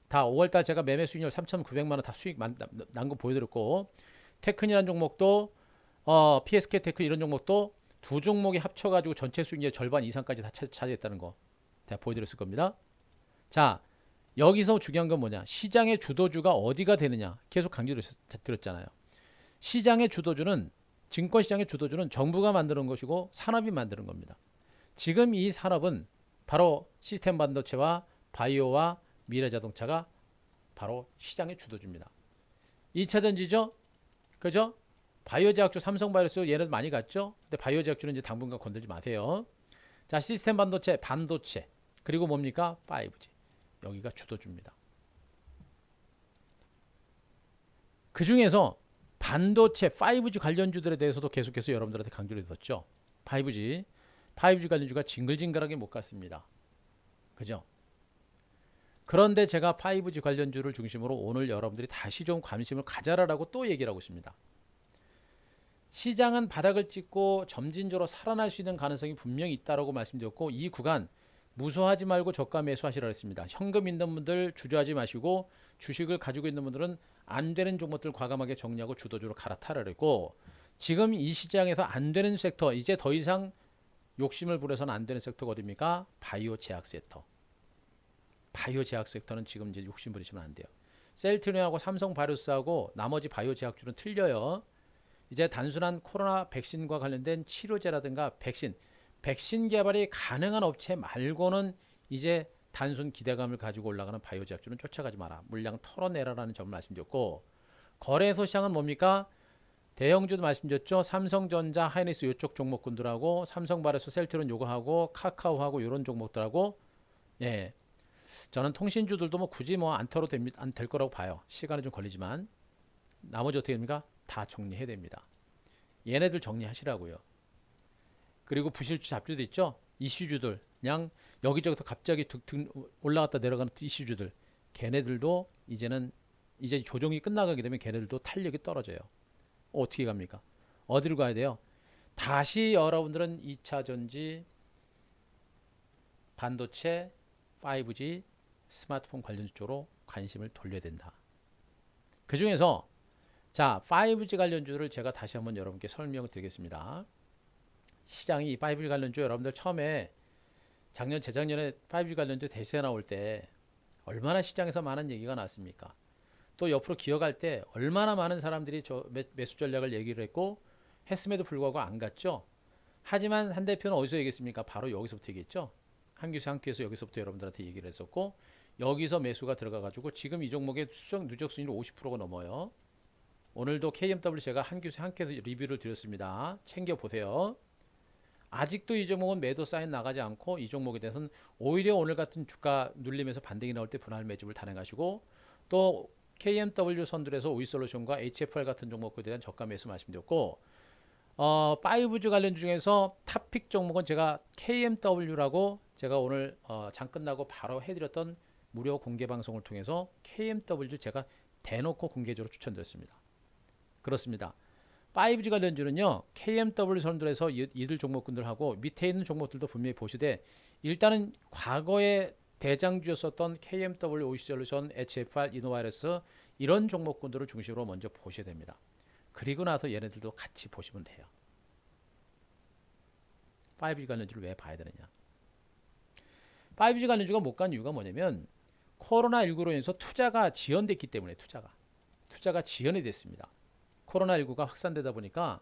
다 5월달 제가 매매 수익률 3,900만 원 다 수익 난 거 보여드렸고 테크니라는 종목도 PSK 테크 이런 종목도 두 종목이 합쳐가지고 전체 수익률 절반 이상까지 다 차지했다는 거 제가 보여드렸을 겁니다. 자, 여기서 중요한 건 뭐냐? 시장의 주도주가 어디가 되느냐? 계속 강조드렸잖아요. 시장의 주도주는 증권시장의 주도주는 정부가 만드는 것이고 산업이 만드는 겁니다. 지금 이 산업은 바로 시스템 반도체와 바이오와 미래자동차가 바로 시장의 주도주입니다. 2차전지죠? 그죠? 바이오제약주 삼성바이오스 얘네들 많이 갔죠? 근데 바이오제약주는 이제 당분간 건들지 마세요. 자, 시스템 반도체, 그리고 뭡니까? 5G. 여기가 주도주입니다. 그 중에서 반도체 5G 관련주들에 대해서도 계속해서 여러분들한테 강조를 했었죠. 5G 관련주가 징글징글하게 못 갔습니다. 그죠? 그런데 제가 5G 관련주를 중심으로 오늘 여러분들이 다시 좀 관심을 가져라라고 또 얘기를 하고 있습니다. 시장은 바닥을 찍고 점진적으로 살아날 수 있는 가능성이 분명히 있다라고 말씀드렸고 이 구간 무서워하지 말고 저가 매수하시라고 했습니다. 현금 있는 분들 주저하지 마시고 주식을 가지고 있는 분들은 안 되는 종목들 과감하게 정리하고 주도주로 갈아타라고 했고 지금 이 시장에서 안 되는 섹터 이제 더 이상 욕심을 부려서는 안 되는 섹터가 어디입니까? 바이오 제약 섹터. 바이오 제약 섹터는 지금 이제 욕심 부리시면 안 돼요. 셀트리온하고 삼성 바이오스하고 나머지 바이오 제약주는 틀려요. 이제 단순한 코로나 백신과 관련된 치료제라든가 백신 개발이 가능한 업체 말고는 이제 단순 기대감을 가지고 올라가는 바이오 제약주는 쫓아가지 마라. 물량 털어내라라는 점을 말씀드렸고 거래소 시장은 뭡니까? 대형주도 말씀드렸죠. 삼성전자, 하이닉스 이쪽 종목군들하고 삼성바이오스, 셀트리온 요거하고 카카오하고 이런 종목들하고 예. 저는 통신주들도 뭐 굳이 뭐 안 털어도 안 될 거라고 봐요. 시간은 좀 걸리지만 나머지 어떻게 됩니까? 다 정리해야 됩니다. 얘네들 정리하시라고요. 그리고 부실주 잡주도 있죠. 이슈주들 그냥 여기저기서 갑자기 올라갔다 내려가는 이슈주들 걔네들도 이제 조정이 끝나가게 되면 걔네들도 탄력이 떨어져요. 어떻게 갑니까? 어디로 가야 돼요? 다시 여러분들은 2차 전지, 반도체, 5G, 스마트폰 관련 쪽으로 관심을 돌려야 된다. 그 중에서 자 5G 관련주를 제가 다시 한번 여러분께 설명을 드리겠습니다. 시장이 5G 관련주 여러분들 처음에 작년 재작년에 5G 관련주 대세 나올 때 얼마나 시장에서 많은 얘기가 났습니까? 또 옆으로 기어갈 때 얼마나 많은 사람들이 저 매수 전략을 얘기를 했고 했음에도 불구하고 안 갔죠. 하지만 한 대표는 어디서 얘기했습니까? 바로 여기서부터 얘기했죠. 한교수 한큐에서 여기서부터 여러분들한테 얘기를 했었고 여기서 매수가 들어가 가지고 지금 이 종목의 누적 수익률 50%가 넘어요. 오늘도 KMW 제가 한교수 한큐에서 리뷰를 드렸습니다. 챙겨 보세요. 아직도 이 종목은 매도 사인 나가지 않고 이 종목에 대해서는 오히려 오늘 같은 주가 눌리면서 반등이 나올 때 분할 매집을 단행하시고 또 KMW 선들에서 오이솔루션과 HFR 같은 종목에 대한 저가 매수 말씀드렸고 5G 관련주 중에서 탑픽 종목은 제가 KMW라고 제가 오늘 장 끝나고 바로 해드렸던 무료 공개 방송을 통해서 KMW 제가 대놓고 공개적으로 추천드렸습니다. 그렇습니다. 5G 관련주는요 KMW 선들에서 이들 종목군들하고 밑에 있는 종목들도 분명히 보시되 일단은 과거에 대장주였었던 KMW, 오이솔루션, HFR, 이노바이러스 이런 종목군들을 중심으로 먼저 보셔야 됩니다. 그리고 나서 얘네들도 같이 보시면 돼요. 5G 관련주를 왜 봐야 되느냐? 5G 관련주가 못 간 이유가 뭐냐면 코로나19로 인해서 투자가 지연됐기 때문에 투자가 지연이 됐습니다. 코로나19가 확산되다 보니까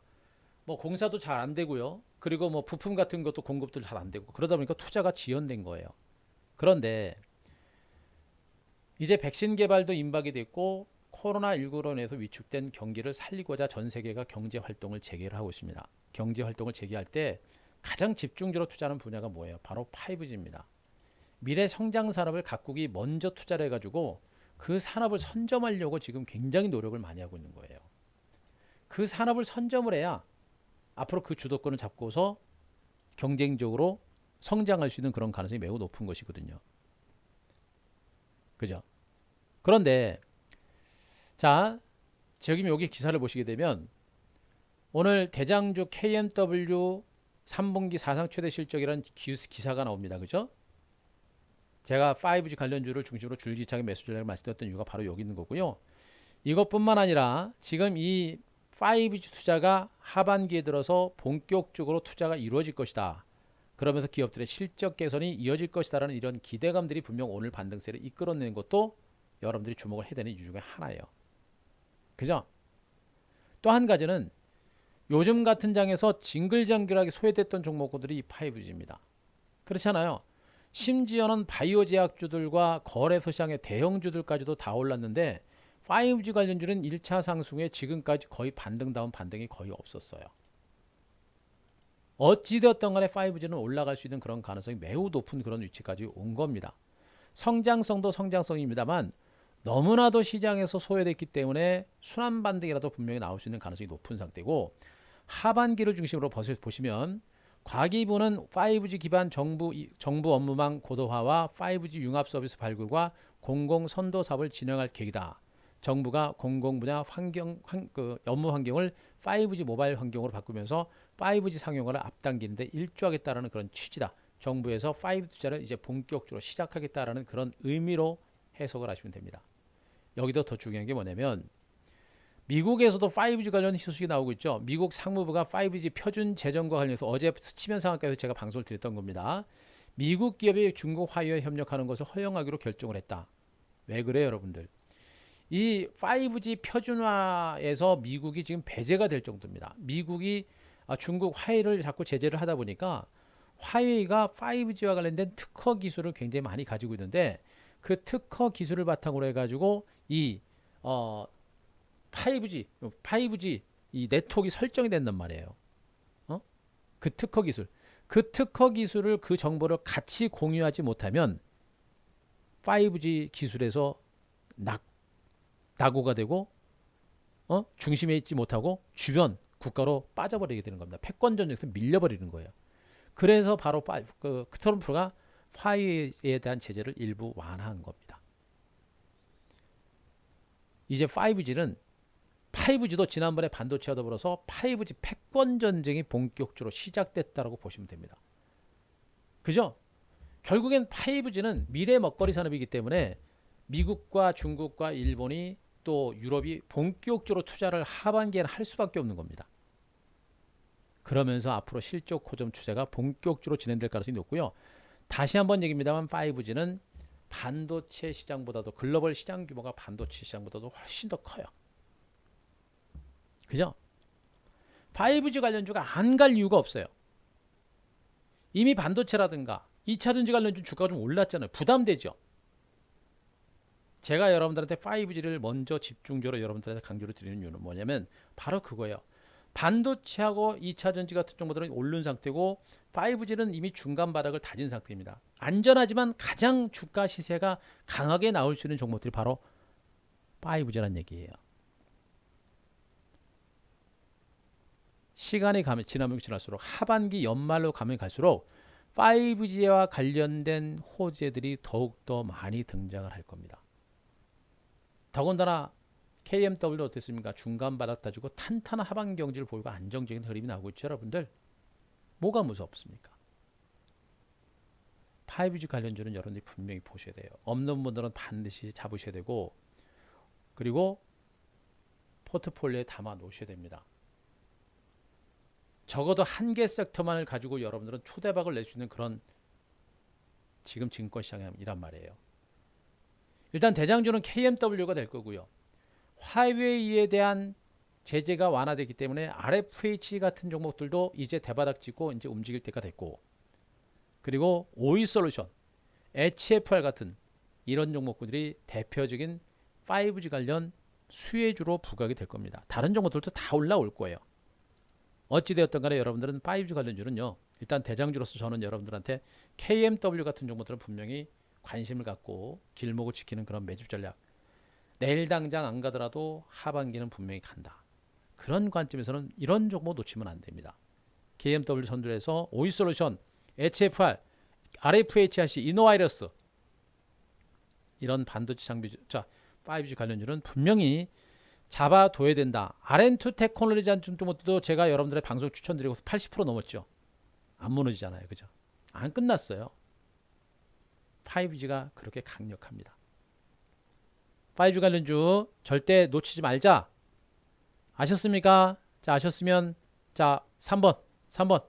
뭐 공사도 잘 안 되고요. 그리고 뭐 부품 같은 것도 공급도 잘 안 되고 그러다 보니까 투자가 지연된 거예요. 그런데 이제 백신 개발도 임박이 됐고 코로나19로 인해서 위축된 경기를 살리고자 전 세계가 경제 활동을 재개를 하고 있습니다. 경제 활동을 재개할 때 가장 집중적으로 투자하는 분야가 뭐예요? 바로 5G입니다. 미래 성장 산업을 각국이 먼저 투자를 해가지고 그 산업을 선점하려고 지금 굉장히 노력을 많이 하고 있는 거예요. 그 산업을 선점을 해야 앞으로 그 주도권을 잡고서 경쟁적으로 성장할 수 있는 그런 가능성이 매우 높은 것이거든요. 그죠? 그런데 자, 지금 여기 기사를 보시게 되면 오늘 대장주 KMW 3분기 사상 최대 실적이라는 기사가 나옵니다. 그죠? 제가 5G 관련주를 중심으로 줄기차게 매수 전략을 말씀드렸던 이유가 바로 여기 있는 거고요. 이것뿐만 아니라 지금 이 5G 투자가 하반기에 들어서 본격적으로 투자가 이루어질 것이다. 그러면서 기업들의 실적 개선이 이어질 것이다라는 이런 기대감들이 분명 오늘 반등세를 이끌어내는 것도 여러분들이 주목을 해야 되는 이유 중에 하나예요. 그죠? 또 한 가지는 요즘 같은 장에서 징글징글하게 소외됐던 종목들이 이 5G입니다. 그렇잖아요. 심지어는 바이오 제약주들과 거래소 시장의 대형주들까지도 다 올랐는데 5G 관련주는 1차 상승에 지금까지 거의 반등다운 반등이 거의 없었어요. 어찌되었던 간에 5G는 올라갈 수 있는 그런 가능성이 매우 높은 그런 위치까지 온 겁니다. 성장성도 성장성입니다만 너무나도 시장에서 소외됐기 때문에 순환 반등이라도 분명히 나올 수 있는 가능성이 높은 상태고 하반기를 중심으로 보시면 과기부는 5G 기반 정부 업무망 고도화와 5G 융합 서비스 발굴과 공공 선도 사업을 진행할 계획이다. 정부가 공공 분야 업무 환경을 5G 모바일 환경으로 바꾸면서 5G 상용화를 앞당기는데 일조하겠다라는 그런 취지다. 정부에서 5G 투자를 이제 본격적으로 시작하겠다라는 그런 의미로 해석을 하시면 됩니다. 여기도 더 중요한 게 뭐냐면 미국에서도 5G 관련 소식이 나오고 있죠. 미국 상무부가 5G 표준 제정과 관련해서 어제 스치면 상학에서 제가 방송을 드렸던 겁니다. 미국 기업이 중국 화웨이와 협력하는 것을 허용하기로 결정을 했다. 왜 그래요, 여러분들? 이 5G 표준화에서 미국이 지금 배제가 될 정도입니다. 미국이 중국 화웨이를 자꾸 제재를 하다 보니까 화웨이가 5G와 관련된 특허 기술을 굉장히 많이 가지고 있는데 그 특허 기술을 바탕으로 해가지고 이 5G 이 네트워크가 설정이 된단 말이에요. 그 특허 기술을 그 정보를 같이 공유하지 못하면 5G 기술에서 낙오가 되고 중심에 있지 못하고 주변 국가로 빠져버리게 되는 겁니다. 패권 전쟁에서 밀려버리는 거예요. 그래서 바로 트럼프가 화웨이에 대한 제재를 일부 완화한 겁니다. 이제 5G도 지난번에 반도체와 더불어서 5G 패권 전쟁이 본격적으로 시작됐다고 보시면 됩니다. 그죠? 결국엔 5G는 미래 먹거리 산업이기 때문에 미국과 중국과 일본이 또 유럽이 본격적으로 투자를 하반기에는 할 수밖에 없는 겁니다. 그러면서 앞으로 실적 호전 추세가 본격적으로 진행될 가능성이 높고요. 다시 한번 얘기입니다만 5G는 반도체 시장보다도 글로벌 시장 규모가 반도체 시장보다도 훨씬 더 커요. 그죠? 5G 관련주가 안 갈 이유가 없어요. 이미 반도체라든가 2차전지 관련주 주가가 좀 올랐잖아요. 부담되죠. 제가 여러분들한테 5G를 먼저 집중적으로 여러분들한테 강조를 드리는 이유는 뭐냐면 바로 그거예요. 반도체하고 2차전지 같은 정보들은 오른 상태고 5G는 이미 중간 바닥을 다진 상태입니다. 안전하지만 가장 주가 시세가 강하게 나올 수 있는 종목들이 바로 5G라는 얘기예요. 시간이 지나면 지날수록 하반기 연말로 가면 갈수록 5G와 관련된 호재들이 더욱더 많이 등장을 할 겁니다. 더군다나 KMW는 어땠습니까? 중간 바닥 다지고 탄탄한 하반 경지를 보이고 안정적인 흐름이 나오고 있죠, 여러분들. 뭐가 무섭습니까? 5G 관련주는 여러분들이 분명히 보셔야 돼요. 없는 분들은 반드시 잡으셔야 되고, 그리고 포트폴리오에 담아 놓으셔야 됩니다. 적어도 한 개 섹터만을 가지고 여러분들은 초대박을 낼 수 있는 그런 지금 증권시장이란 말이에요. 일단 대장주는 KMW가 될 거고요. 화웨이에 대한 제재가 완화되기 때문에 RFH 같은 종목들도 이제 대바닥 찍고 이제 움직일 때가 됐고, 그리고 오이솔루션, HFR 같은 이런 종목들이 대표적인 5G 관련 수혜주로 부각이 될 겁니다. 다른 종목들도 다 올라올 거예요. 어찌되었든 간에 여러분들은 5G 관련주는요, 일단 대장주로서 저는 여러분들한테 KMW 같은 종목들은 분명히 관심을 갖고 길목을 지키는 그런 매집 전략, 내일 당장 안 가더라도 하반기는 분명히 간다. 그런 관점에서는 이런 종목 놓치면 안 됩니다. KMW 선두에서 오이솔루션, HFR, RFHRC, 이노바이러스 이런 반도체 장비, 자 5G 관련주는 분명히 잡아둬야 된다. RN2 테크놀로지 한 종목도 제가 여러분들의 방송 추천드리고 80% 넘었죠. 안 무너지잖아요, 그죠? 안 끝났어요. 5G가 그렇게 강력합니다. 5G 관련주 절대 놓치지 말자. 아셨습니까? 자, 아셨으면 자 3번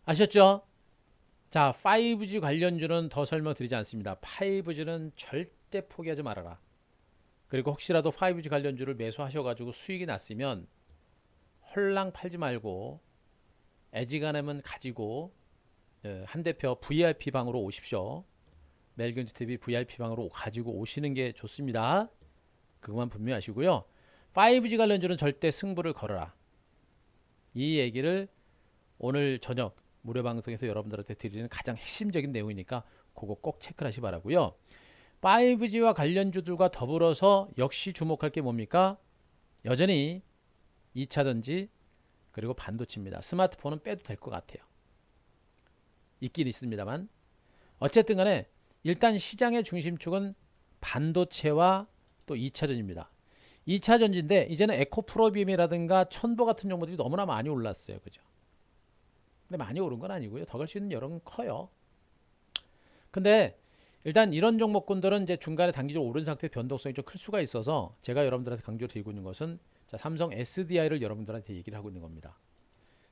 아셨죠? 자, 5G 관련주는 더 설명드리지 않습니다. 5G는 절대 포기하지 말아라. 그리고 혹시라도 5G 관련주를 매수하셔가지고 수익이 났으면 헐랑 팔지 말고 애지간하면 가지고 한 대표 VIP 방으로 오십시오. 멜균즈 TV VIP 방으로 가지고 오시는 게 좋습니다. 그것만 분명히 하시고요. 5G 관련주는 절대 승부를 걸어라. 이 얘기를 오늘 저녁 무료 방송에서 여러분들한테 드리는 가장 핵심적인 내용이니까 그거 꼭 체크를 하시 바라고요. 5G와 관련주들과 더불어서 역시 주목할 게 뭡니까? 여전히 2차전지 그리고 반도체입니다. 스마트폰은 빼도 될 것 같아요. 있긴 있습니다만 어쨌든 간에 일단 시장의 중심축은 반도체와 또 2차전지입니다. 2차전지인데 이제는 에코프로비움이라든가 천보 같은 종목들이 너무나 많이 올랐어요. 그죠? 근데 많이 오른 건 아니고요. 더 갈 수 있는 여력은 커요. 근데 일단 이런 종목군들은 이제 중간에 단기적으로 오른 상태 변동성이 좀 클 수가 있어서 제가 여러분들한테 강조드리고 있는 것은 자, 삼성 SDI를 여러분들한테 얘기를 하고 있는 겁니다.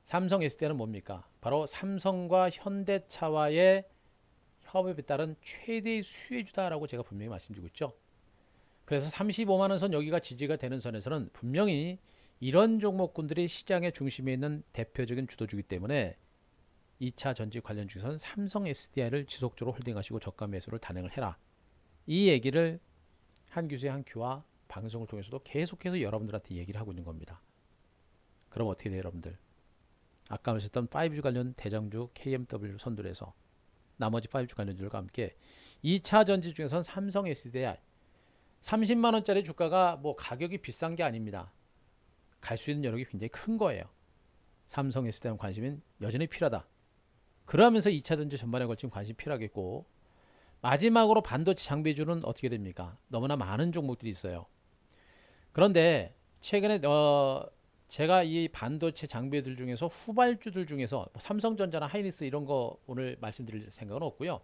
삼성 SDI는 뭡니까? 바로 삼성과 현대차와의 협업에 따른 최대의 수혜주다라고 제가 분명히 말씀드리고 있죠. 그래서 35만 원 선 여기가 지지가 되는 선에서는 분명히 이런 종목군들이 시장의 중심에 있는 대표적인 주도주기 때문에 2차 전지 관련 주에서는 삼성 SDI를 지속적으로 홀딩하시고 저가 매수를 단행을 해라. 이 얘기를 한 교수의 한 큐와 방송을 통해서도 계속해서 여러분들한테 얘기를 하고 있는 겁니다. 그럼 어떻게 돼요, 여러분들? 아까 말씀했던 5G 관련 대장주 KMW 선두를 해서 나머지 5G 관련주들과 함께 2차 전지 중에서는 삼성 SDI 30만 원짜리 주가가 뭐 가격이 비싼 게 아닙니다. 갈 수 있는 여력이 굉장히 큰 거예요. 삼성 SDI 관심은 여전히 필요하다. 그러면서 2차 전지 전반에 걸친 관심이 필요하겠고 마지막으로 반도체 장비주는 어떻게 됩니까? 너무나 많은 종목들이 있어요. 그런데 최근에 제가 이 반도체 장비들 중에서 후발주들 중에서 뭐 삼성전자나 하이닉스 이런 거 오늘 말씀드릴 생각은 없고요.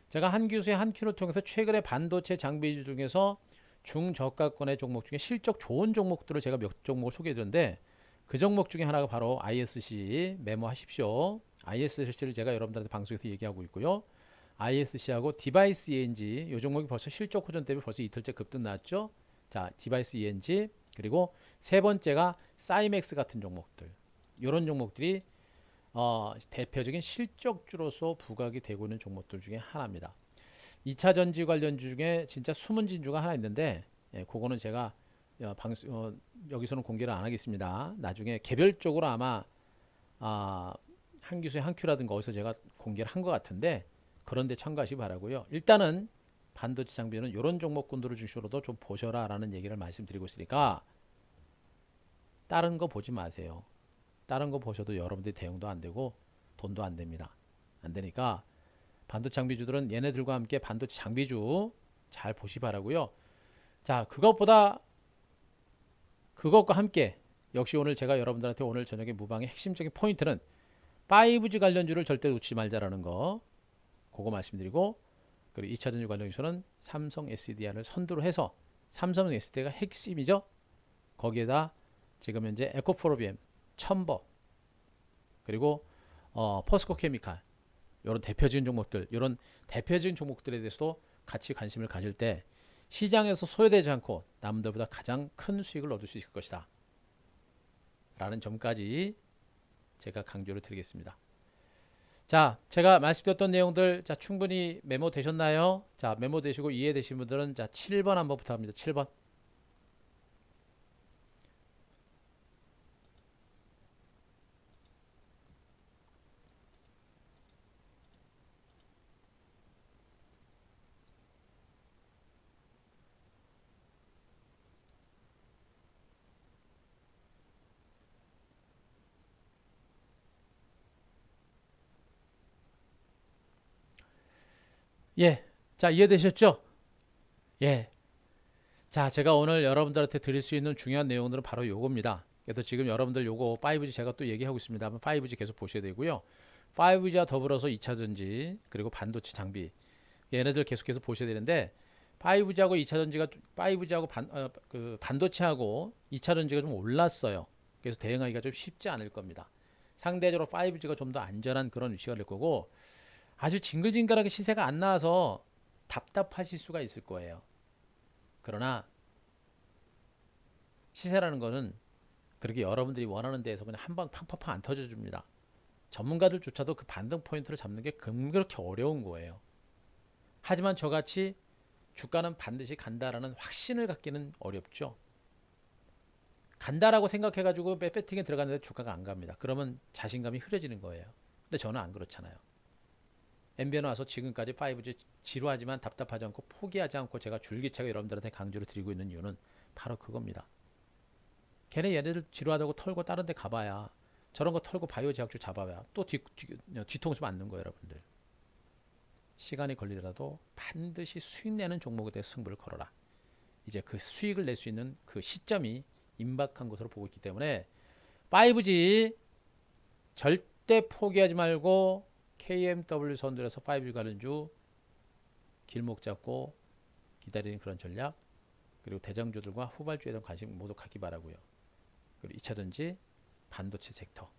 제가 한 교수의 한 큐를 통해서 최근에 반도체 장비주 중에서 중저가권의 종목 중에 실적 좋은 종목들을 제가 몇 종목을 소개해 드렸는데 그 종목 중에 하나가 바로 ISC 메모하십시오. ISC를 제가 여러분들한테 방송에서 얘기하고 있고요. ISC하고 디바이스 ENG 이 종목이 벌써 실적 호전 때문에 벌써 이틀째 급등 나왔죠. 자, 디바이스 ENG 그리고 세 번째가 사이맥스 같은 종목들. 이런 종목들이 대표적인 실적주로서 부각이 되고 있는 종목들 중에 하나입니다. 2차 전지 관련주 중에 진짜 숨은 진주가 하나 있는데 그거는 제가 여기서는 공개를 안 하겠습니다. 나중에 개별적으로 아마 한 기수의 한 큐라든가 어디서 제가 공개를 한 것 같은데 그런데 참고하시기 바라고요. 일단은 반도체 장비는 이런 종목군들을 중심으로도 좀 보셔라 라는 얘기를 말씀드리고 있으니까 다른 거 보지 마세요. 다른 거 보셔도 여러분들이 대응도 안 되고 돈도 안 됩니다. 안 되니까 반도체 장비주들은 얘네들과 함께 반도체 장비주 잘 보시 바라고요. 자, 그것과 함께 역시 오늘 제가 여러분들한테 오늘 저녁에 무방의 핵심적인 포인트는 5G 관련주를 절대 놓치지 말자라는 거 그거 말씀드리고 그리고 2차 전지 관련주는 삼성 SDI를 선두로 해서 삼성 SDI가 핵심이죠. 거기에다 지금 현재 에코프로비엠, 첨버 그리고 포스코 케미칼 이런 대표적인 종목들 이런 대표적인 종목들에 대해서도 같이 관심을 가질 때 시장에서 소외되지 않고 남들보다 가장 큰 수익을 얻을 수 있을 것이다 라는 점까지 제가 강조를 드리겠습니다. 자, 제가 말씀드렸던 내용들 자 충분히 메모 되셨나요? 자, 메모 되시고 이해되신 분들은 자 7번 한번 부탁합니다. 7번. 예. 자, 이해되셨죠? 예. 자, 제가 오늘 여러분들한테 드릴 수 있는 중요한 내용들은 바로 요겁니다. 그래서 지금 여러분들 요거 5G 제가 또 얘기하고 있습니다만 5G 계속 보셔야 되고요. 5G와 더불어서 2차 전지 그리고 반도체 장비 얘네들 계속해서 보셔야 되는데 5G하고 2차 전지가 5G하고 그 반도체하고 2차 전지가 좀 올랐어요. 그래서 대응하기가 좀 쉽지 않을 겁니다. 상대적으로 5G가 좀 더 안전한 그런 위치가 될 거고 아주 징글징글하게 시세가 안 나와서 답답하실 수가 있을 거예요. 그러나 시세라는 거는 그렇게 여러분들이 원하는 데에서 그냥 한방 팡팡팡 안 터져줍니다. 전문가들조차도 그 반등 포인트를 잡는 게 그렇게 어려운 거예요. 하지만 저같이 주가는 반드시 간다라는 확신을 갖기는 어렵죠. 간다라고 생각해가지고 배팅에 들어갔는데 주가가 안 갑니다. 그러면 자신감이 흐려지는 거예요. 근데 저는 안 그렇잖아요. MBN 와서 지금까지 5G 지루하지만 답답하지 않고 포기하지 않고 제가 줄기차게 여러분들한테 강조를 드리고 있는 이유는 바로 그겁니다. 얘네들 지루하다고 털고 다른 데 가봐야 저런 거 털고 바이오 제약주 잡아야 또 뒤통수 맞는 거예요, 여러분들. 시간이 걸리더라도 반드시 수익 내는 종목에 대해서 승부를 걸어라. 이제 그 수익을 낼 수 있는 그 시점이 임박한 것으로 보고 있기 때문에 5G 절대 포기하지 말고 KMW 선들에서 5G 가는 주 길목 잡고 기다리는 그런 전략 그리고 대장주들과 후발주에 대한 관심 모두 갖기 바라고요. 그리고 2차전지 반도체 섹터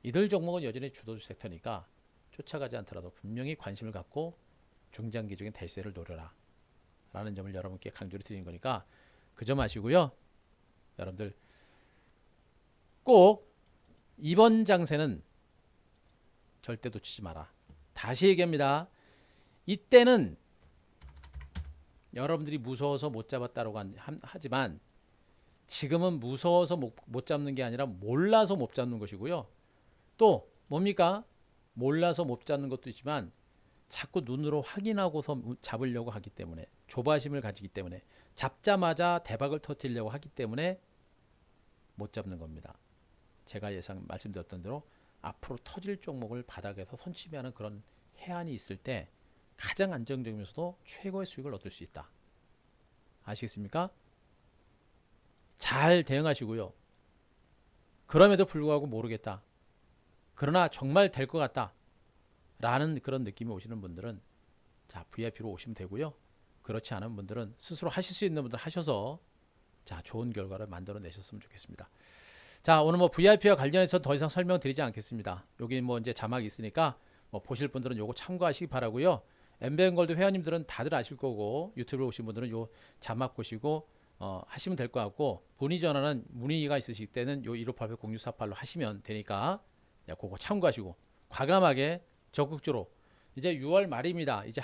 이들 종목은 여전히 주도주 섹터니까 쫓아가지 않더라도 분명히 관심을 갖고 중장기적인 대세를 노려라 라는 점을 여러분께 강조를 드리는 거니까 그 점 아시고요. 여러분들 꼭 이번 장세는 절대 놓치지 마라. 다시 얘기합니다. 이때는 여러분들이 무서워서 못 잡았다고 하지만 지금은 무서워서 못 잡는 게 아니라 몰라서 못 잡는 것이고요. 또 뭡니까? 몰라서 못 잡는 것도 있지만 자꾸 눈으로 확인하고서 잡으려고 하기 때문에 조바심을 가지기 때문에 잡자마자 대박을 터뜨리려고 하기 때문에 못 잡는 겁니다. 제가 말씀드렸던 대로 앞으로 터질 종목을 바닥에서 선취하는 그런 해안이 있을 때 가장 안정적이면서도 최고의 수익을 얻을 수 있다. 아시겠습니까? 잘 대응하시고요. 그럼에도 불구하고 모르겠다. 그러나 정말 될 것 같다. 라는 그런 느낌이 오시는 분들은 자, VIP로 오시면 되고요. 그렇지 않은 분들은 스스로 하실 수 있는 분들 하셔서 자, 좋은 결과를 만들어 내셨으면 좋겠습니다. 자, 오늘 뭐 VIP와 관련해서 더 이상 설명드리지 않겠습니다. 여기 뭐 이제 자막이 있으니까 뭐 보실 분들은 요거 참고하시기 바라고요. 엠베인골드 회원님들은 다들 아실 거고 유튜브로 오신 분들은 요 자막 보시고 하시면 될 것 같고 문의 전화는 문의가 있으실 때는 요 1588-0648로 하시면 되니까 네, 그거 참고하시고 과감하게 적극적으로 이제 6월 말입니다. 이제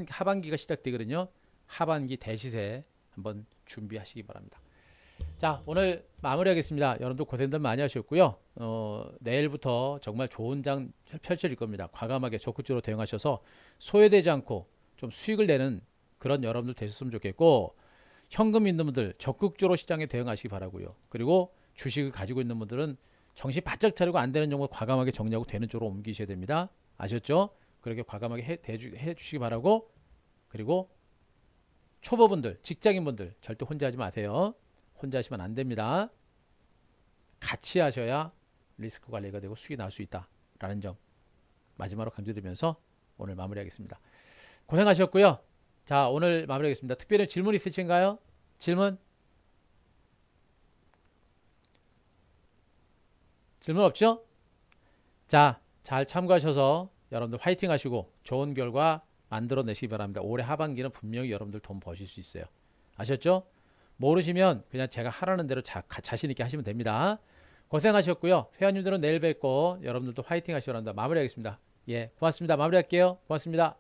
하반기가 시작되거든요. 하반기 대시세 한번 준비하시기 바랍니다. 자, 오늘 마무리하겠습니다. 여러분들 고생들 많이 하셨고요. 내일부터 정말 좋은 장 펼쳐질 겁니다. 과감하게 적극적으로 대응하셔서 소외되지 않고 좀 수익을 내는 그런 여러분들 되셨으면 좋겠고 현금 있는 분들 적극적으로 시장에 대응하시기 바라고요. 그리고 주식을 가지고 있는 분들은 정신 바짝 차리고 안 되는 정보 과감하게 정리하고 되는 쪽으로 옮기셔야 됩니다. 아셨죠? 그렇게 과감하게 해 주시기 바라고 그리고 초보분들, 직장인분들 절대 혼자 하지 마세요. 혼자 하시면 안 됩니다. 같이 하셔야 리스크 관리가 되고 수익이 나올 수 있다라는 점 마지막으로 강조드리면서 오늘 마무리하겠습니다. 고생하셨고요. 자, 오늘 마무리하겠습니다. 특별히 질문 있으신가요? 질문? 질문 없죠? 자, 잘 참고하셔서 여러분들 화이팅 하시고 좋은 결과 만들어내시기 바랍니다. 올해 하반기는 분명히 여러분들 돈 버실 수 있어요. 아셨죠? 모르시면 그냥 제가 하라는 대로 자신 있게 하시면 됩니다. 고생하셨고요. 회원님들은 내일 뵙고 여러분들도 화이팅 하시기 바랍니다. 마무리하겠습니다. 예, 고맙습니다. 마무리할게요. 고맙습니다.